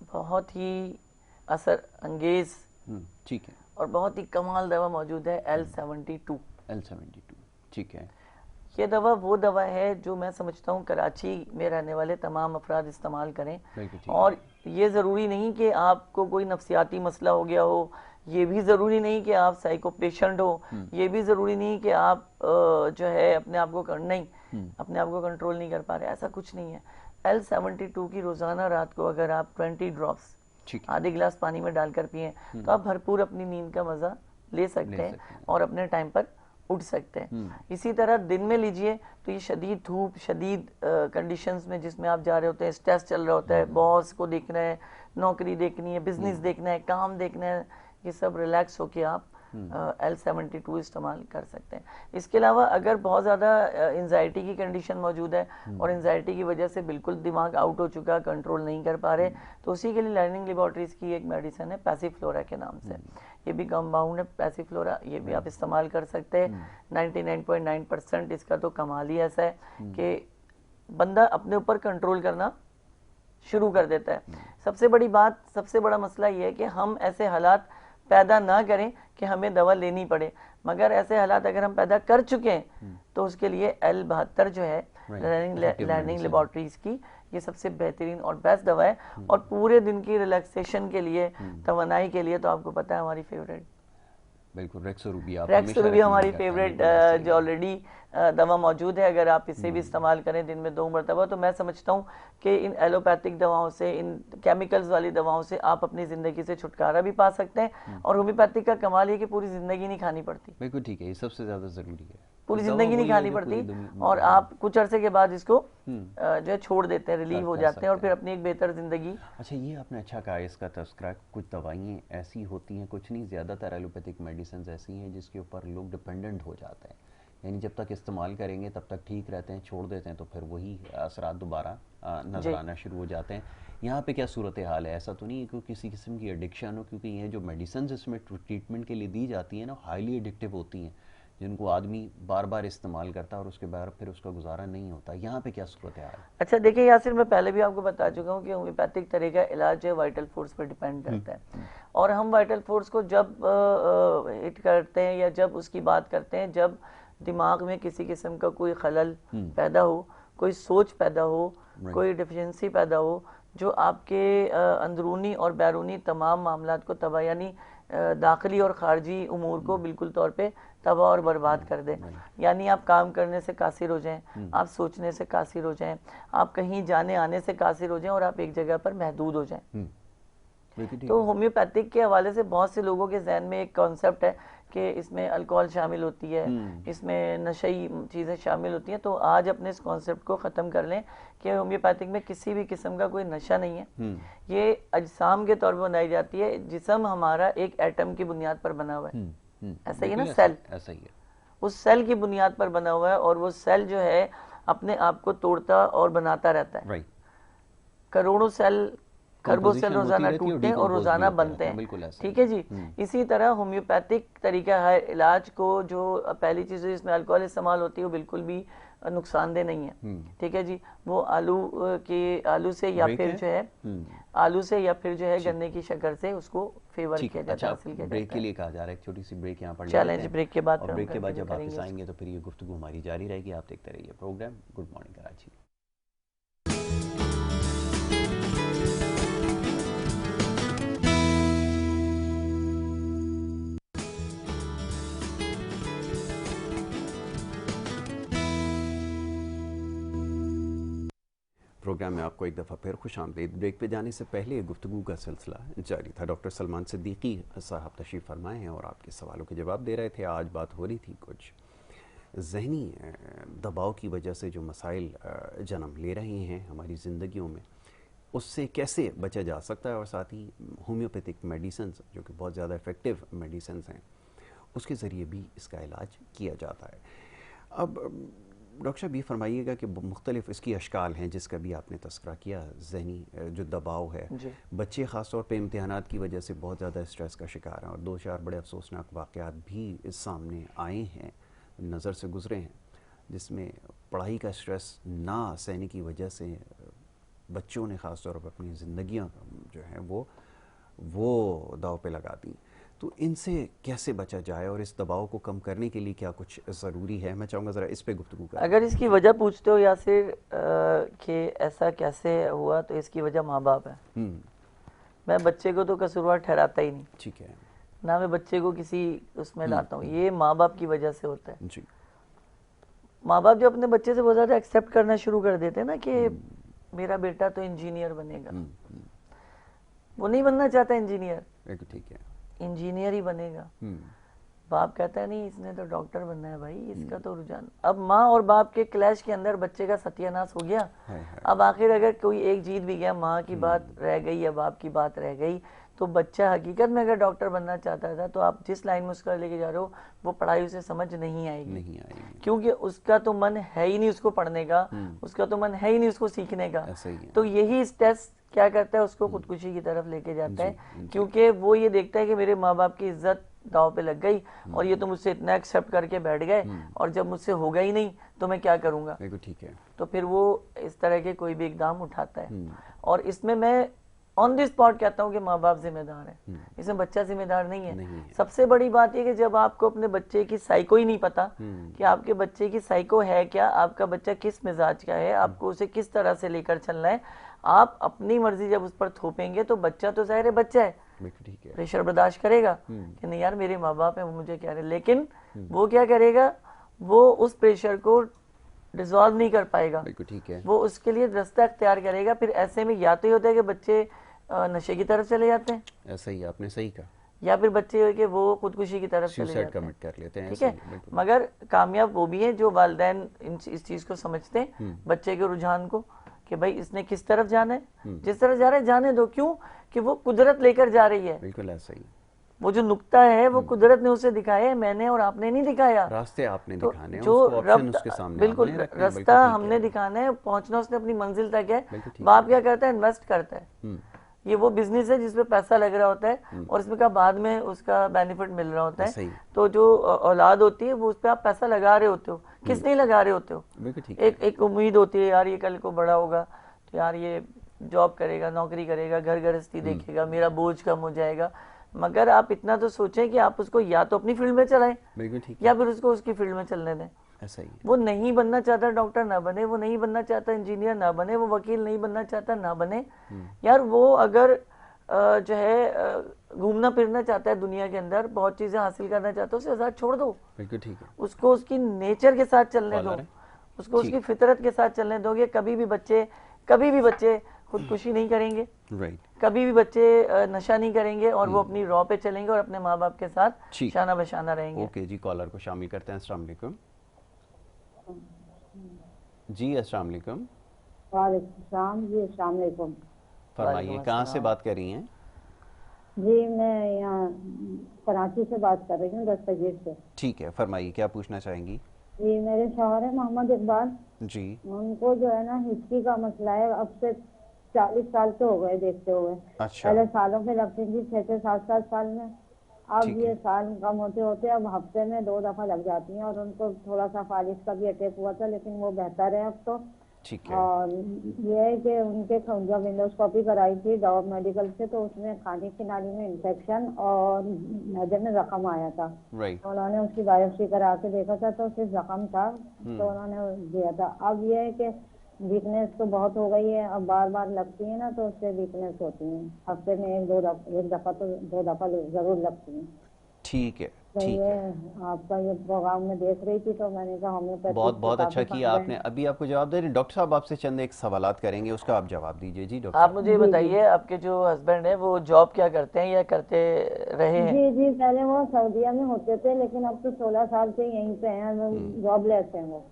बहुत ही असर अंगेज़ ठीक है और बहुत ही कमाल दवा मौजूद है L72। L72, ठीक है। ये दवा वो दवा है जो मैं समझता हूँ कराची में रहने वाले तमाम अफराद इस्तेमाल करें। और ये ज़रूरी नहीं कि आपको कोई नफ्सियाती मसला हो गया हो, ये भी ज़रूरी नहीं कि आप साइको पेशेंट हो, ये भी ज़रूरी नहीं कि आप जो है अपने आप को अपने आप को कंट्रोल नहीं कर पा रहे, ऐसा कुछ नहीं है। L72 की रोज़ाना रात को अगर आप 20 ड्रॉप्स आधे गिलास पानी में डालकर पिए तो आप भरपूर अपनी नींद का मज़ा ले सकते हैं और अपने टाइम पर उठ सकते हैं। इसी तरह दिन में लीजिए तो ये शदीद धूप, शदीद कंडीशंस में जिसमें आप जा रहे होते हैं, स्ट्रेस चल रहा होता है, बॉस को देखना है, नौकरी देखनी है, बिजनेस देखना है, काम देखना है, ये सब रिलैक्स होके आप L72 इस्तेमाल कर सकते हैं। इसके अलावा अगर बहुत ज़्यादा एंजाइटी की कंडीशन मौजूद है और एंजाइटी की वजह से बिल्कुल दिमाग आउट हो चुका, कंट्रोल नहीं कर पा रहे, तो उसी के लिए लर्निंग लेबोरेटरीज की एक मेडिसिन है पैसिफ्लोरा के नाम से। ये भी कंपाउंड है पैसिफ्लोरा, ये भी आप इस्तेमाल कर सकते हैं। 99.9% इसका तो कमाल ही ऐसा है कि बंदा अपने ऊपर कंट्रोल करना शुरू कर देता है। सबसे बड़ी बात, सबसे बड़ा मसला ये है कि हम ऐसे हालात पैदा ना करें कि हमें दवा लेनी पड़े, मगर ऐसे हालात अगर हम पैदा कर चुके हैं तो उसके लिए L72 जो है लर्निंग लेबोरेटरीज की, ये सबसे बेहतरीन और बेस्ट दवा है। और पूरे दिन की रिलैक्सेशन के लिए, तवानाई के लिए तो आपको पता है हमारी फेवरेट बिल्कुल रेक्सोरूबी हमारी फेवरेट जो ऑलरेडी दवा मौजूद है। अगर आप इसे भी इस्तेमाल करें दिन में 2 मरतबा, तो मैं समझता हूँ कि इन एलोपैथिक दवाओं से, इन केमिकल्स वाली दवाओं से आप अपनी ज़िंदगी से छुटकारा भी पा सकते हैं। और होम्योपैथिक का कमाल ये कि पूरी ज़िंदगी नहीं खानी पड़ती। बिल्कुल ठीक है, ये सबसे ज़्यादा ज़रूरी है, पूरी ज़िंदगी नहीं खानी पड़ती और आप कुछ अरसे के बाद इसको जो है छोड़ देते हैं, रिलीव हो जाते हैं और फिर अपनी एक बेहतर ज़िंदगी। अच्छा, ये आपने अच्छा कहा, इसका तस्करा। कुछ दवाइयाँ ऐसी होती हैं, कुछ नहीं, ज़्यादातर एलोपैथिक मेडिसिन ऐसी हैं जिसके ऊपर लोग डिपेंडेंट हो जाते हैं, यानी जब तक इस्तेमाल करेंगे तब तक ठीक रहते हैं, छोड़ देते हैं तो फिर वही असरात दोबारा नजर आना शुरू हो जाते हैं। यहाँ पे क्या सूरत हाल है? ऐसा तो नहीं है कि किसी किस्म की एडिक्शन हो, क्योंकि ये जो मेडिसिन इसमें ट्रीटमेंट के लिए दी जाती है ना, हाईली एडिक्टिव होती हैं, जिनको आदमी बार बार इस्तेमाल करता है और उसके बाद फिर उसका गुजारा नहीं होता। यहाँ पे क्या सूरत है? अच्छा देखिए यासिर, मैं पहले भी आपको बता चुका हूँ कि होम्योपैथिक तरीका इलाज जो है वाइटल फोर्स पर डिपेंड करता है। और हम वाइटल फोर्स को जब हिट करते हैं या जब उसकी बात करते हैं, जब दिमाग में किसी किस्म का कोई खलल पैदा हो, कोई सोच पैदा हो, कोई डिफिशिएंसी पैदा हो, जो आपके अंदरूनी और बैरूनी तमाम मामलात को तबाह, यानी दाखिली और खारजी उमूर को बिल्कुल तौर पे तबाह और बर्बाद कर दे। यानी आप काम करने से कासिर हो जाएं, आप सोचने से कासिर हो जाएं, आप कहीं जाने आने से कासिर हो जाएं और आप एक जगह पर महदूद हो जाएं। तो होम्योपैथिक के हवाले से बहुत से लोगों के जहन में एक कॉन्सेप्ट है कि इसमें अल्कोहल शामिल होती है, इसमें नशई चीज़ें शामिल होती हैं। तो आज अपने इस कॉन्सेप्ट को ख़त्म कर लें कि होम्योपैथिक में किसी भी किस्म का कोई नशा नहीं है। ये अजसाम के तौर पर बनाई जाती है। जिस्म हमारा एक एटम की बुनियाद पर बना हुआ है, ऐसा ही है ना, सेल ऐसा ही है, उस सेल की बुनियाद पर बना हुआ है और वो सेल जो है अपने आप को तोड़ता और बनाता रहता है। करोड़ों सेल, खरबों सेल रोजाना टूटते हैं और रोजाना बनते हैं, ठीक है जी। इसी तरह होम्योपैथिक तरीका है इलाज को, जो पहली चीज़ जिसमें अल्कोहल इस्तेमाल होती है वो बिल्कुल भी नुकसानदेह नहीं है, ठीक है जी। वो आलू से या फिर जो है गन्ने की शक्कर से उसको फेवर किया जाता है, हासिल किया जाता है। ब्रेक के लिए कहा जा रहा है, एक छोटी सी ब्रेक यहाँ पर चैलेंज ब्रेक के बाद, और ब्रेक के बाद जब वापस आएंगे तो फिर ये गुफ्तगू हमारी जारी रहेगी। आप देखते रहिए program good morning Karachi. Program में आपको एक दफ़ा फिर खुश आमदीद। ब्रेक पे जाने से पहले गुफ्तगू का सिलसिला जारी था। डॉक्टर सलमान सिद्दीकी साहब तशरीफ़ फरमाए हैं और आपके सवालों के जवाब दे रहे थे। आज बात हो रही थी कुछ जहनी दबाव की वजह से जो मसाइल जन्म ले रहे हैं हमारी ज़िंदगियों में, उससे कैसे बचा जा सकता है, और साथ ही होम्योपैथिक मेडिसिन जो कि बहुत ज़्यादा इफ़ेक्टिव मेडिसिन हैं, उसके ज़रिए भी इसका इलाज किया जाता है। अब डॉक्टर साहब ये फरमाइएगा कि मुख्तलिफ इसकी अशकाल हैं जिसका भी आपने तस्करा किया। जहनी जो दबाव है, बच्चे ख़ास तौर पे इम्तिहानात की वजह से बहुत ज़्यादा स्ट्रेस का शिकार हैं और 2-4 बड़े अफसोसनाक वाक़यात भी इस सामने आए हैं, नज़र से गुज़रे हैं, जिसमें पढ़ाई का स्ट्रेस ना सहने की वजह से बच्चों ने ख़ास तौर पर अपनी ज़िंदगियाँ जो हैं वो दाव पे लगा दी। तो इनसे कैसे बचा जाए और इस दबाव को कम करने के लिए क्या कुछ ज़रूरी है? मैं चाहूँगा ज़रा इस पे गुफ्तगू करें। अगर इसकी वजह पूछते हो यासिर कि ऐसा कैसे हुआ, तो इसकी वजह माँ बाप है। मैं बच्चे को तो कसूरवार ठहराता ही नहीं, ठीक है, ना मैं बच्चे को किसी उसमें लाता हूँ। ये माँ बाप की वजह से होता है। जी, माँ बाप जो अपने बच्चे से बहुत ज़्यादा एक्सेप्ट करना शुरू कर देते हैं ना कि मेरा बेटा तो इंजीनियर बनेगा, वो नहीं बनना चाहता इंजीनियर, बिल्कुल ठीक है, इंजीनियर ही बनेगा। बाप कहता है नहीं इसने तो डॉक्टर बनना है भाई, इसका तो रुझान। अब माँ और बाप के क्लैश के अंदर बच्चे का सत्यानाश हो गया। अब आखिर अगर कोई एक जीत भी गया, माँ की बात रह गई या बाप की बात रह गई, तो बच्चा हकीकत में अगर डॉक्टर बनना चाहता था, तो आप जिस लाइन में उसका लेके जा रहे हो वो पढ़ाई उसे समझ नहीं आएगी, क्योंकि उसका तो मन है ही नहीं उसको पढ़ने का, उसका तो मन है ही नहीं उसको सीखने का। तो यही टेस्ट क्या करता है, उसको खुदकुशी की तरफ लेके जाता है, क्योंकि वो ये देखता है कि मेरे माँ बाप की इज्जत दाव पे लग गई और ये तो मुझसे इतना एक्सेप्ट करके बैठ गए, और जब मुझसे होगा ही नहीं तो मैं क्या करूंगा। ठीक है, तो फिर वो इस तरह के कोई भी इकदाम उठाता है। और इसमें मैं ऑन द स्पॉट कहता हूँ कि माँ बाप जिम्मेदार है, इसमें बच्चा जिम्मेदार नहीं है। सबसे बड़ी बात यह कि जब आपको अपने बच्चे की साइको ही नहीं पता कि आपके बच्चे की साइको है क्या, आपका बच्चा किस मिजाज का है, आपको उसे किस तरह से लेकर चलना है, आप अपनी मर्जी जब उस पर थोपेंगे तो बच्चा तो ज़ाहिर है बच्चा है, प्रेशर बर्दाश्त करेगा कि नहीं यार मेरे माँ बाप है वो मुझे कह रहे, लेकिन वो क्या करेगा, वो उस प्रेशर को डिसॉल्व नहीं कर पाएगा, ठीक है, वो उसके लिए रास्ता अख्तियार करेगा। फिर ऐसे में या तो ये होता है कि बच्चे नशे की तरफ चले जाते हैं, ऐसा ही आपने सही कहा, या फिर बच्चे के वो खुदकुशी की तरफ चले जाते हैं, कर लेते हैं। ठीक है, मगर कामयाब वो भी है जो वालिदैन इस चीज़ को समझते हैं, बच्चे के रुझान को, कि भाई इसने किस तरफ जाना है, जिस तरफ जा रहा है जाने दो। क्यों कि वो कुदरत लेकर जा रही है, बिल्कुल ऐसा ही। वो जो नुक्ता है वो कुदरत ने उसे दिखाया है, मैंने और आपने नहीं दिखाया। रास्ते आपने तो दिखाने हैं, जो उसको ऑप्शन रब उसके सामने बिल्कुल आपने रखने हैं, रास्ता हमने दिखाना है, पहुंचना उसने अपनी मंजिल तक है। बाप क्या करता है, इन्वेस्ट करता है, ये वो बिजनेस है जिसपे पैसा लग रहा होता है और इसमें का बाद में उसका बेनिफिट मिल रहा होता है। तो जो औलाद होती है वो उस पर आप पैसा लगा रहे होते हो, किस नहीं लगा रहे होते हो, एक उम्मीद होती है यार ये कल को बड़ा होगा तो यार ये जॉब करेगा, नौकरी करेगा, घर गृहस्थी देखेगा, मेरा बोझ कम हो जाएगा। मगर आप इतना तो सोचें कि आप उसको या तो अपनी फील्ड में चलाएं या फिर उसको उसकी फील्ड में चलने दें। ऐसा ही वो नहीं बनना चाहता डॉक्टर ना बने, वो नहीं बनना चाहता इंजीनियर ना बने, वो वकील नहीं बनना चाहता ना बने। यार वो अगर जो है घूमना फिरना चाहता है दुनिया के अंदर, बहुत चीजें हासिल करना चाहता है, उसे आजाद छोड़ दो, बिल्कुल ठीक है, उसको उसकी नेचर के साथ चलने दो, उसको उसकी फितरत के साथ चलने दोगे। कभी भी बच्चे खुदकुशी नहीं करेंगे, कभी भी बच्चे नशा नहीं करेंगे, और वो अपनी रॉ पे चलेंगे और अपने माँ बाप के साथ शाना बशाना रहेंगे। ओके जी, कॉलर को शामिल करते हैं। अस्सलाम वालेकुम जी। अस्सलाम वालेकुम। वालेकुम सलाम जी। अस्सलाम वालेकुम। फरमाइए, कहाँ से बात कर रही हैं? जी मैं यहाँ कराची से बात कर रही हूँ, दस्तगीर से। ठीक है, फरमाइए क्या पूछना चाहेंगी? जी मेरे शौहर है मोहम्मद इकबाल जी, उनको जो है ना हिस्ट्री का मसला है, अब से 40 साल तो हो गए देखते हुए। अच्छा, पहले सालों पे लगती थी 6-7 साल में, अब ये साल कम होते होते अब हफ्ते में 2 दफा लग जाती हैं। और उनको थोड़ा सा फालिज का भी अटैक हुआ था, लेकिन वो बेहतर है अब तो। ठीक है। और ये है कि उनके जब विंडोस्कोपी कराई थी डॉग मेडिकल से, तो उसमें खाने की नाली में इन्फेक्शन और मैदे में जख्म आया था। तो उन्होंने उसकी बायोप्सी करा के देखा था तो सिर्फ जख्म था, तो उन्होंने दिया था। अब ये है कि वीकनेस तो बहुत हो गई है, अब बार बार लगती है ना तो उससे वीकनेस होती है। हफ्ते में एक दफा तो 2 दफा जरूर लगती है। ठीक है, तो ये आपका ये प्रोग्राम में देख रही थी तो मैंने कहा होम्योपैथी बहुत अच्छा किया आपने। अभी आपको जवाब दे रहे डॉक्टर साहब, आपसे चंद एक सवालात करेंगे, उसका आप जवाब दीजिए। जी डॉक्टर आप मुझे बताइए, आपके जो हस्बैंड है वो जॉब क्या करते हैं या करते रहे हैं? जी पहले वो सऊदीया में होते थे, लेकिन अब तो 16 साल से यहीं पे हैं, जॉबलेस हैं वो।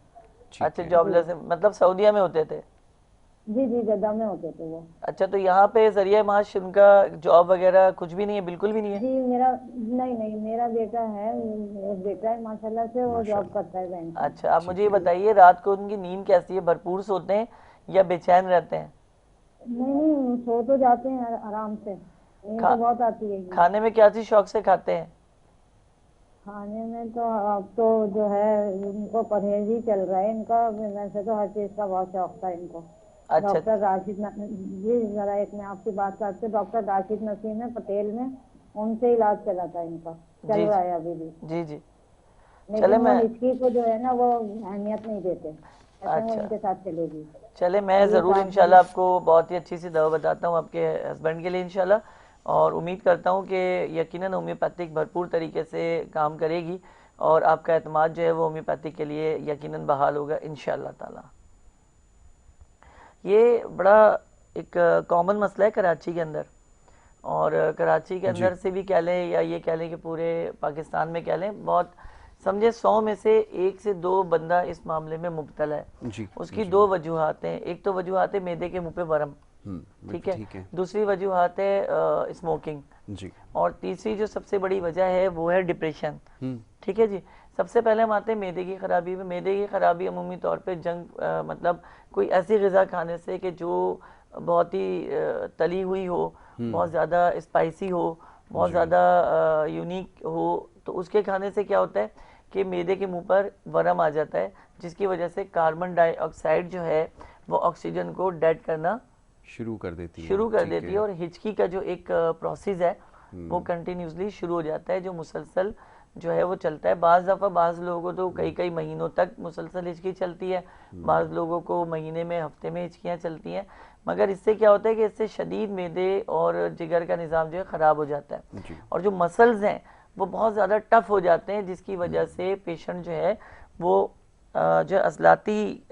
अच्छा, जॉबलेस है, मतलब सऊदीया में होते थे? जी जद्दा में होते थे वो। अच्छा, तो यहाँ पे जरिया माश उनका जॉब वगैरह कुछ भी नहीं है, बिल्कुल भी नहीं है? जी नहीं मेरा बेटा है, एक बेटा है माशाल्लाह से, वो जॉब करता है बैंक में। अच्छा, आप मुझे ये बताइए रात को उनकी नींद कैसी है, भरपूर सोते हैं या बेचैन रहते हैं? नहीं सो तो जाते हैं आराम से, नींद तो बहुत आती है। खाने में क्या चीज शौक से खाते हैं? खाने में तो अब तो जो है इनको परहेज ही चल रहा है इनका, वैसे तो हर चीज का बहुत शौक था इनको। अच्छा, डॉक्टर राशिद जी जरा एक मैं आपकी बात करते, डॉक्टर राशिद नसीम है पटेल में, उनसे इलाज चला था इनका, चल रहा है अभी भी। जी जी। लेकिन वो हिचकी को जो है ना वो अहमियत नहीं देते, वो इनके साथ चलेगी। चले, मैं ज़रूर इंशाल्लाह आपको बहुत ही अच्छी सी दवा बताता हूँ आपके हस्बैंड के लिए इंशाल्लाह, और उम्मीद करता हूँ कि यकीनन होम्योपैथिक भरपूर तरीके से काम करेगी और आपका एतमाद जो है वो होम्योपैथिक के लिए यकीनन बहाल होगा इंशाल्लाह ताला। ये बड़ा एक कॉमन मसला है कराची के अंदर, और कराची के अंदर से भी कह लें या ये कह लें कि पूरे पाकिस्तान में कह लें, बहुत समझे 100 में से 1 से 2 बंदा इस मामले में मुब्तला है। उसकी 2 वजूहात हैं। एक तो वजूहात है मैदे के मुंह पे वरम, ठीक है। दूसरी वजूहात है स्मोकिंग जी। और तीसरी जो सबसे बड़ी वजह है वो है डिप्रेशन, ठीक है जी। सबसे पहले हम आते हैं मैदे की खराबी में। मैदे की खराबी अमूमी तौर पे जंक मतलब कोई ऐसी ग़िज़ा खाने से कि जो बहुत ही तली हुई हो, बहुत ज़्यादा स्पाइसी हो, बहुत ज़्यादा यूनिक हो, तो उसके खाने से क्या होता है कि मैदे के मुंह पर वरम आ जाता है, जिसकी वजह से कार्बन डाइऑक्साइड जो है वो ऑक्सीजन को डेड करना शुरू कर देती है और हिचकी का जो एक प्रोसेस है वो कंटिन्यूसली शुरू हो जाता है, जो मुसलसल जो है वो चलता है। बाज़ दफ़ा बाज़ लोगों को तो कई महीनों तक मुसलसल हिचकी चलती है, बाज़ लोगों को महीने में, हफ्ते में हिचकियाँ चलती हैं। मगर इससे क्या होता है कि इससे शदीद मैदे और जिगर का निज़ाम जो है ख़राब हो जाता है और जो मसल्स हैं वो बहुत ज़्यादा टफ हो जाते हैं, जिसकी वजह से पेशेंट जो है वो जो असलाती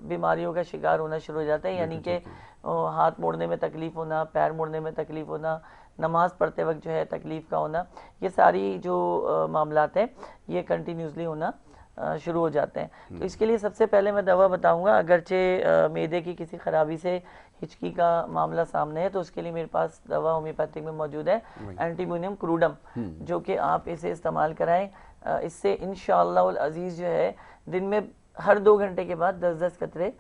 बीमारियों का शिकार होना शुरू हो जाता है, यानी कि हाथ मोड़ने में तकलीफ़ होना, पैर मोड़ने में तकलीफ़ होना, नमाज पढ़ते वक्त जो है तकलीफ़ का होना, ये सारी जो मामलात हैं ये कंटिन्यूसली होना शुरू हो जाते हैं। तो इसके लिए सबसे पहले मैं दवा बताऊंगा। अगरचे मैदे की किसी ख़राबी से हिचकी का मामला सामने है तो उसके लिए मेरे पास दवा होम्योपैथिक में मौजूद है, एंटीमोनियम क्रूडम, जो कि आप इसे इस्तेमाल कराएं। इससे इंशाअल्लाह अज़ीज़ जो है दिन में हर 2 घंटे के बाद 10-10 कतरे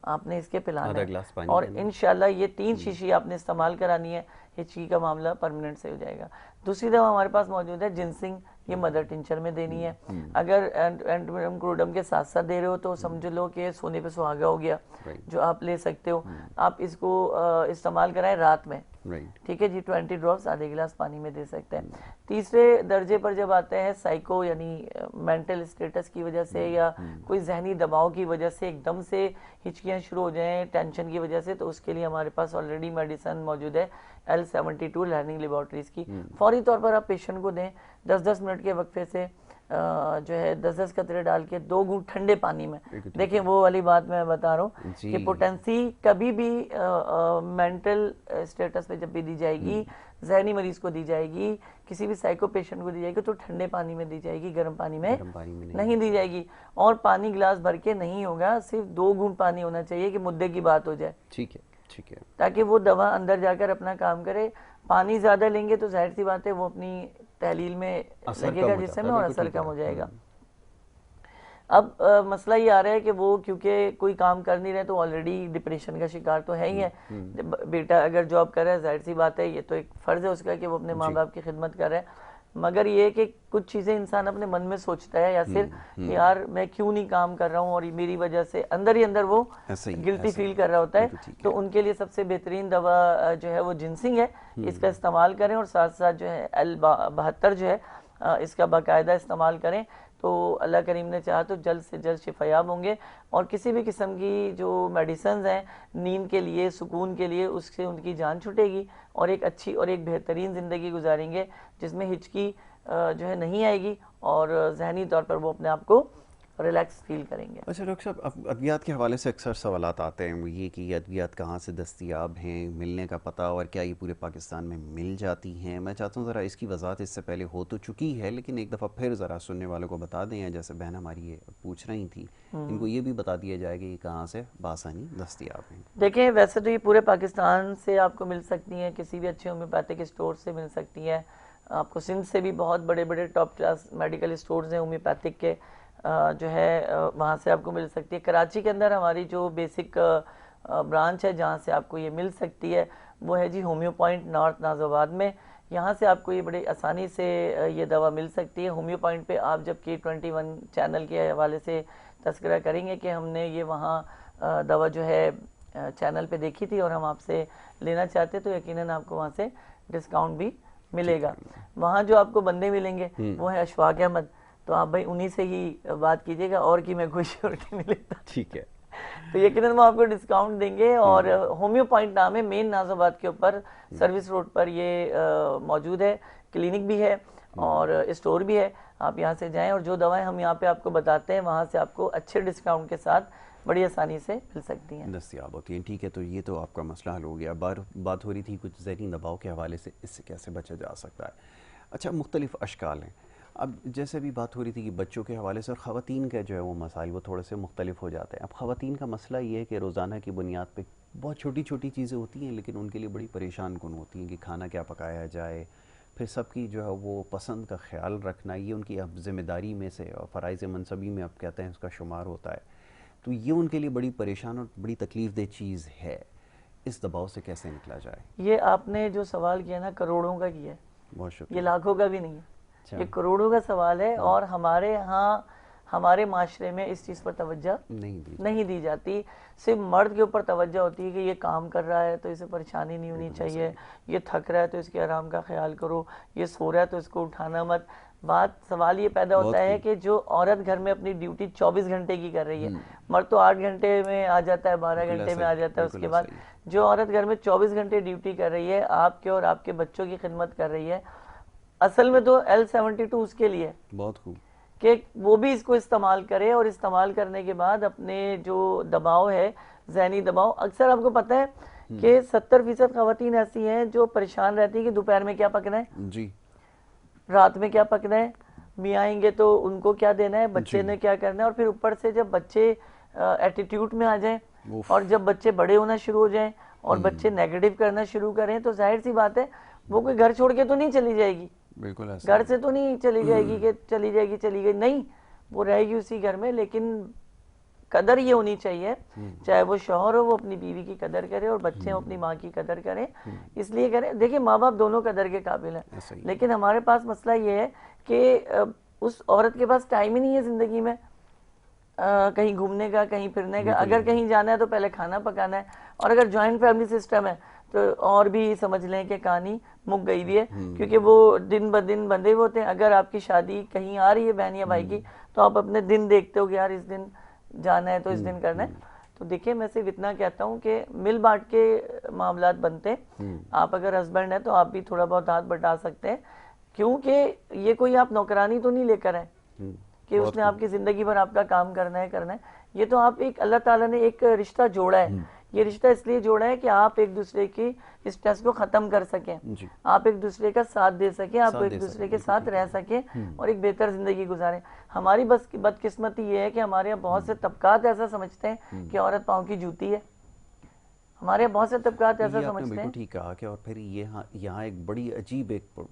आपने इसके पिलाना है और इंशाअल्लाह ये 3 शीशी आपने इस्तेमाल करानी है, हिचकी का मामला परमानेंट से हो जाएगा। दूसरी दवा हमारे पास मौजूद है जिनसिंग, ये मदर टिंचर में देनी है। अगर एंटीमोनियम क्रूडम के साथ साथ दे रहे हो तो समझ लो कि सोने पे सुहागा हो गया, जो आप ले सकते हो। आप इसको इस्तेमाल कराएं रात में, ठीक है जी। 20 ड्रॉप्स आधे गिलास पानी में दे सकते हैं। तीसरे दर्जे पर जब आते हैं साइको यानी मेंटल स्टेटस की वजह से या कोई जहनी दबाव की वजह से एकदम से हिचकियाँ शुरू हो जाएं टेंशन की वजह से, तो उसके लिए हमारे पास ऑलरेडी मेडिसिन मौजूद है L72 लर्निंग लेबोरेटरीज की। फौरी तौर पर आप पेशेंट को दें, 10-10 मिनट के वक्फे से जो है 10-10 कतरे डाल के 2 घूंट ठंडे पानी में। देखिए वो वाली बात मैं बता रहा हूँ कि पोटेंसी कभी भी मेंटल स्टेटस पे जब भी दी जाएगी, जहनी मरीज को दी जाएगी, किसी भी साइको पेशेंट को दी जाएगी तो ठंडे पानी में दी जाएगी, गर्म पानी में नहीं दी जाएगी। और पानी गिलास भर के नहीं होगा, सिर्फ 2 घूंट पानी होना चाहिए कि मुद्दे की बात हो जाए, ठीक है, ताकि वो दवा अंदर जाकर अपना काम करे। पानी ज्यादा लेंगे तो जाहिर सी बात है वो अपनी तहलील में लगेगा जिसमें और असर कम हो जाएगा। अब मसला ये आ रहा है कि वो क्योंकि कोई काम कर नहीं रहे तो ऑलरेडी डिप्रेशन का शिकार तो है ही है। बेटा अगर जॉब कर रहा है जाहिर सी बात है ये तो एक फ़र्ज़ है उसका कि वो अपने माँ बाप की खिदमत कर रहा है, मगर ये कि कुछ चीज़ें इंसान अपने मन में सोचता है या फिर यार मैं क्यों नहीं काम कर रहा हूँ और मेरी वजह से अंदर ही अंदर वो गिल्टी फील कर रहा होता है। तो उनके लिए सबसे बेहतरीन दवा जो है वो जिनसिंग है, इसका इस्तेमाल करें और साथ साथ जो है L72 जो है इसका बाकायदा इस्तेमाल करें तो अल्लाह करीम ने चाहा तो जल्द से जल्द शिफायाब होंगे और किसी भी किस्म की जो मेडिसिन हैं नींद के लिए, सुकून के लिए, उससे उनकी जान छूटेगी और एक अच्छी और एक बेहतरीन ज़िंदगी गुजारेंगे जिसमें हिचकी जो है नहीं आएगी और जहनी तौर पर वो अपने आप को रिलैक्स फील करेंगे। अच्छा डॉक्टर साहब, अद्वियात के हवाले से अक्सर सवालात आते हैं वो ये कि अद्वियात कहाँ से दस्तयाब हैं, मिलने का पता और क्या ये पूरे पाकिस्तान में मिल जाती हैं। मैं चाहता हूँ ज़रा इसकी वजाहत इससे पहले हो तो चुकी है लेकिन एक दफ़ा फिर ज़रा सुनने वालों को बता दें, जैसे बहन हमारी ये पूछ रही थी इनको ये भी बता दिया जाए कि कहाँ से बासानी दस्तयाब हैं। देखिए वैसे तो ये पूरे पाकिस्तान से आपको मिल सकती हैं, किसी भी अच्छे होम्योपैथिक स्टोर से मिल सकती हैं। आपको सिंध से भी बहुत बड़े बड़े टॉप क्लास मेडिकल स्टोर्स हैं होम्योपैथिक के, जो है वहाँ से आपको मिल सकती है। कराची के अंदर हमारी जो बेसिक ब्रांच है जहाँ से आपको ये मिल सकती है वो है जी होम्यो पॉइंट नॉर्थ नाज़ाबाद में। यहाँ से आपको ये बड़ी आसानी से ये दवा मिल सकती है। होम्यो पॉइंट पे आप जब K21 चैनल के हवाले से तस्करा करेंगे कि हमने ये वहाँ दवा जो है चैनल पे देखी थी और हम आपसे लेना चाहते तो यकीनन आपको वहाँ से डिस्काउंट भी मिलेगा। वहाँ जो आपको बंदे मिलेंगे वो है अशफाक अहमद, तो आप भाई उन्हीं से ही बात कीजिएगा और की मैं कोई श्योरिटी नहीं लेता। ठीक है। तो यकीनन वो आपको डिस्काउंट देंगे। और होम्यो पॉइंट नाम है, मेन नाज़ाबाद के ऊपर सर्विस रोड पर ये मौजूद है। क्लिनिक भी है और स्टोर भी है। आप यहाँ से जाएं और जो दवाएं हम यहाँ पे आपको बताते हैं वहाँ से आपको अच्छे डिस्काउंट के साथ बड़ी आसानी से मिल सकती हैं, दस्तियाब होती हैं। ठीक है, तो ये तो आपका मसला हल हो गया। बात हो रही थी कुछ ज़हनी दबाव के हवाले से, इससे कैसे बचा जा सकता है। अच्छा, मुख्तलिफ अशकाल हैं। अब जैसे भी बात हो रही थी कि बच्चों के हवाले से और ख़वातीन का जो है वो मसाइल वो थोड़े से मुख्तलिफ हो जाते हैं। अब ख़वातीन का मसला ये है कि रोज़ाना की बुनियाद पे बहुत छोटी छोटी चीज़ें होती हैं, लेकिन उनके लिए बड़ी परेशान कुन होती हैं कि खाना क्या पकाया जाए, फिर सबकी जो है वो पसंद का ख्याल रखना, ये उनकी अब ज़िम्मेदारी में से और फ़राइज़ मनसबी में अब कहते हैं उसका शुमार होता है। तो ये उनके लिए बड़ी परेशान और बड़ी तकलीफ़ दह चीज़ है। इस दबाव से कैसे निकला जाए? ये आपने जो सवाल किया ना, करोड़ों का किया है, बहुत शुक्रिया। ये लाखों का भी नहीं है, ये करोड़ों का सवाल है। और हमारे यहाँ हमारे माशरे में इस चीज़ पर तवज्जो नहीं दी जाती। सिर्फ मर्द के ऊपर तवज्जो होती है कि ये काम कर रहा है तो इसे परेशानी नहीं होनी चाहिए, ये थक रहा है तो इसके आराम का ख्याल करो, ये सो रहा है तो इसको उठाना मत। सवाल ये पैदा होता है कि जो औरत घर में अपनी ड्यूटी 24 घंटे की कर रही है, मर्द तो 8 घंटे में आ जाता है, 12 घंटे में आ जाता है। उसके बाद जो औरत घर में 24 घंटे ड्यूटी कर रही है, आपके और आपके बच्चों की खिदमत कर रही है, असल में तो L72 उसके लिए बहुत खूब कि वो भी इसको इस्तेमाल करे। और इस्तेमाल करने के बाद अपने जो दबाव है, ज़हनी दबाव, अक्सर आपको पता है कि 70% ख़वातीन ऐसी हैं जो परेशान रहती है कि दोपहर में क्या पकना है जी, रात में क्या पकना है, मियाँ आएंगे तो उनको क्या देना है, बच्चे ने क्या करना है। और फिर ऊपर से जब बच्चे एटीट्यूड में आ जाएं और जब बच्चे बड़े होना शुरू हो जाएं और बच्चे नेगेटिव करना शुरू करें, तो जाहिर सी बात है वो कोई घर छोड़ के तो नहीं चली जाएगी, बिल्कुल घर से तो नहीं चली जाएगी कि चली गई, नहीं, वो रहेगी उसी घर में। लेकिन कदर ये होनी चाहिए, चाहे वो शौहर हो वो अपनी बीवी की कदर करे और बच्चे हो अपनी माँ की कदर करें, इसलिए करें। देखिए, माँ बाप दोनों कदर के काबिल हैं, लेकिन हमारे पास मसला ये है कि उस औरत के पास टाइम ही नहीं है ज़िंदगी में कहीं घूमने का, कहीं फिरने का। अगर कहीं जाना है तो पहले खाना पकाना है। और अगर जॉइंट फैमिली सिस्टम है तो और भी समझ लें कि कहानी मुक गई भी है, क्योंकि वो दिन ब दिन बंधे हुए होते हैं। अगर आपकी शादी कहीं आ रही है बहन या भाई की, तो आप अपने दिन देखते हो कि यार इस दिन जाना है तो इस दिन करना है। तो देखिए, मैं सिर्फ इतना कहता हूँ कि मिल बांट के मामलात बनते हैं। आप अगर हस्बैंड है तो आप भी थोड़ा बहुत हाथ बटा सकते हैं, क्योंकि ये कोई आप नौकरानी तो नहीं लेकर आए कि उसने आपकी ज़िंदगी भर आपका काम करना है। ये तो आप एक अल्लाह ताला ने एक रिश्ता जोड़ा है। ये रिश्ता इसलिए जोड़ा है कि आप एक दूसरे की स्ट्रेस को ख़त्म कर सकें, आप एक दूसरे का साथ दे सकें, आप एक दूसरे के साथ रह सकें और एक बेहतर ज़िंदगी गुजारें। हमारी बस बदकिस्मती ये है कि हमारे यहाँ बहुत से तबकात ऐसा समझते हैं कि औरत पाँव की जूती है। हमारे यहाँ बहुत से तबकात ऐसा समझते हैं। ठीक कहा कि और फिर ये यहाँ एक बड़ी अजीब एक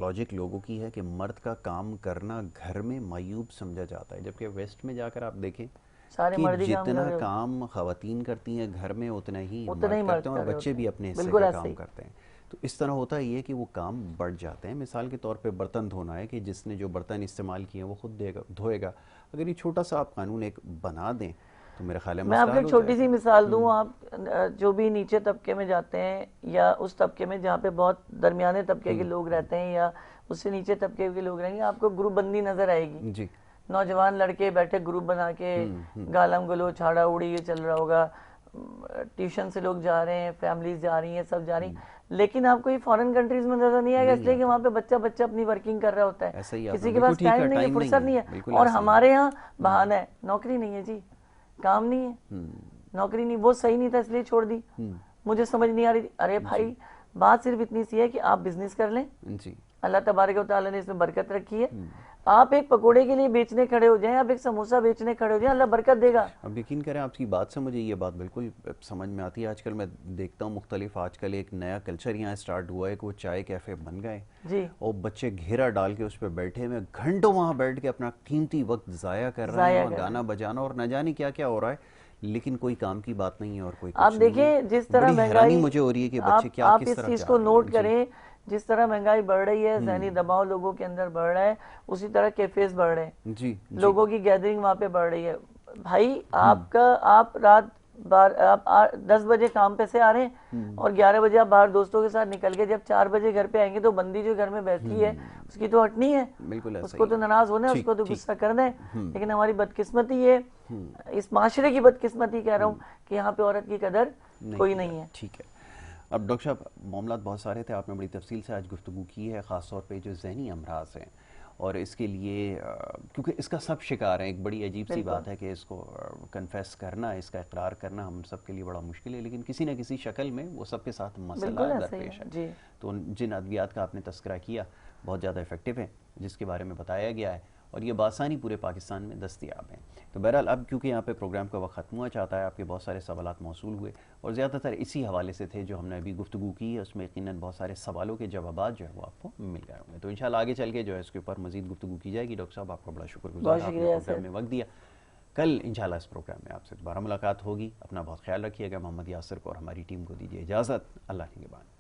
लॉजिक लोगों की है कि मर्द का काम करना घर में मायूब समझा जाता है, जबकि वेस्ट में जाकर आप देखें सारे मर्द जितना काम खवातीन करती हैं घर में उतना ही मर्द करते हैं और बच्चे भी अपने हिस्से का काम करते हैं। तो इस तरह होता ही है कि वो काम बढ़ जाते हैं। मिसाल के तौर पे बर्तन धोना है कि जिसने जो बर्तन इस्तेमाल किए वो खुद धोएगा। अगर ये छोटा सा आप कानून एक बना दें तो मेरे ख्याल में मैं आपको एक छोटी सी मिसाल दूं। आप जो भी नीचे तबके में जाते हैं या उस तबके में जहाँ पे बहुत दरमियाने तबके के लोग रहते हैं या उससे नीचे तबके के लोग रहेंगे, आपको ग्रुप बंदी नजर आएगी जी। नौजवान लड़के बैठे ग्रुप बना के गालम गलो छाड़ा उड़ी ये चल रहा होगा, ट्यूशन से लोग जा रहे हैं, फैमिलीज जा रही हैं, सब जा रही हैं। लेकिन आपको ये फॉरेन कंट्रीज में नजर नहीं आएगा, इसलिए कि वहाँ पे बच्चा अपनी वर्किंग कर रहा होता है, किसी के पास टाइम नहीं है, फुर्सत नहीं है। और हमारे यहाँ बहाना है, नौकरी नहीं है जी, काम नहीं है, नौकरी नहीं, वो सही नहीं था इसलिए छोड़ दी, मुझे समझ नहीं आ रही। अरे भाई, बात सिर्फ इतनी सी है कि आप बिजनेस कर लें, अल्लाह तबारक व तआला ने इसमें बरकत रखी है। आप एक पकोड़े के लिए बेचने खड़े हो जाएं, आप एक समोसा बेचने खड़े हो जाएं, अल्लाह बरकत देगा। अब यकीन करें, आपकी बात से मुझे ये बात बिल्कुल समझ में आती है। आजकल मैं देखता हूँ मुख्तलिफ, आजकल एक नया कल्चर यहाँ स्टार्ट हुआ है कि वो चाय कैफ़े बन गए जी, और बच्चे घेरा डाल के उस पर बैठे हुए घंटों वहाँ बैठ के अपना कीमती वक्त ज़ाया कर रहे हैं, गाना बजाना और न जाने क्या क्या हो रहा है, लेकिन कोई काम की बात नहीं है और कोई। आप देखें जिस तरह महंगाई मुझे हो रही है कि बच्चे क्या आप इस चीज़ को नोट करें, जिस तरह महंगाई बढ़ रही है, ज़हनी दबाव लोगों के अंदर बढ़ रहा है, उसी तरह कैफेज बढ़ रहे हैं जी, लोगों की गैदरिंग वहाँ पे बढ़ रही है। भाई, आप रात बाहर आप 10 बजे काम पे से आ रहे हैं और 11 बजे आप बाहर दोस्तों के साथ निकल के जब 4 बजे घर पे आएंगे तो बंदी जो घर में बैठी है उसकी तो हटनी है, बिल्कुल उसको तो नाराज होना है, उसको तो गुस्सा करना है। लेकिन हमारी बदकिस्मती है, इस माशरे की बदकिस्मती कह रहा हूँ कि यहाँ पे औरत की कदर कोई नहीं है। ठीक है। अब डॉक्टर साहब मामलात बहुत सारे थे, आपने बड़ी तफसील से आज गुफ्तगू की है, ख़ास तौर पे जो जहनी अमराज हैं और इसके लिए क्योंकि इसका सब शिकार है, एक बड़ी अजीब सी बात है कि इसको कन्फेस करना, इसका इकरार करना हम सब के लिए बड़ा मुश्किल है, लेकिन किसी न किसी शक्ल में वो सबके साथ मसला दरपेश है। तो जिन अद्वियात का आपने तस्करा किया बहुत ज़्यादा इफेक्टिव है, जिसके बारे में बताया गया है और ये बासानी पूरे पाकिस्तान में दस्तयाब हैं। तो बहरहाल अब क्योंकि यहाँ पे प्रोग्राम का वक्त ख़त्म हुआ चाहता है, आपके बहुत सारे सवालात मौसूल हुए और ज़्यादातर इसी हवाले से थे जो हमने अभी गुफ्तगू की है, उसमें यकीनन बहुत सारे सवालों के जवाब जो है वो आपको मिल गए होंगे। तो इंशाल्लाह आगे चल के जो है इसके ऊपर मज़ीद गुफ्तगू की जाएगी। डॉक्टर साहब आपका बड़ा शुक्रगुजार, आपने प्रोग्राम में वक्त दिया। कल इंशाल्लाह इस प्रोग्राम में आपसे दोबारा मुलाकात होगी। अपना बहुत ख्याल रखिएगा। मोहम्मद यासिर को और हमारी टीम को दीजिए इजाज़त। अल्लाह के निगहबान।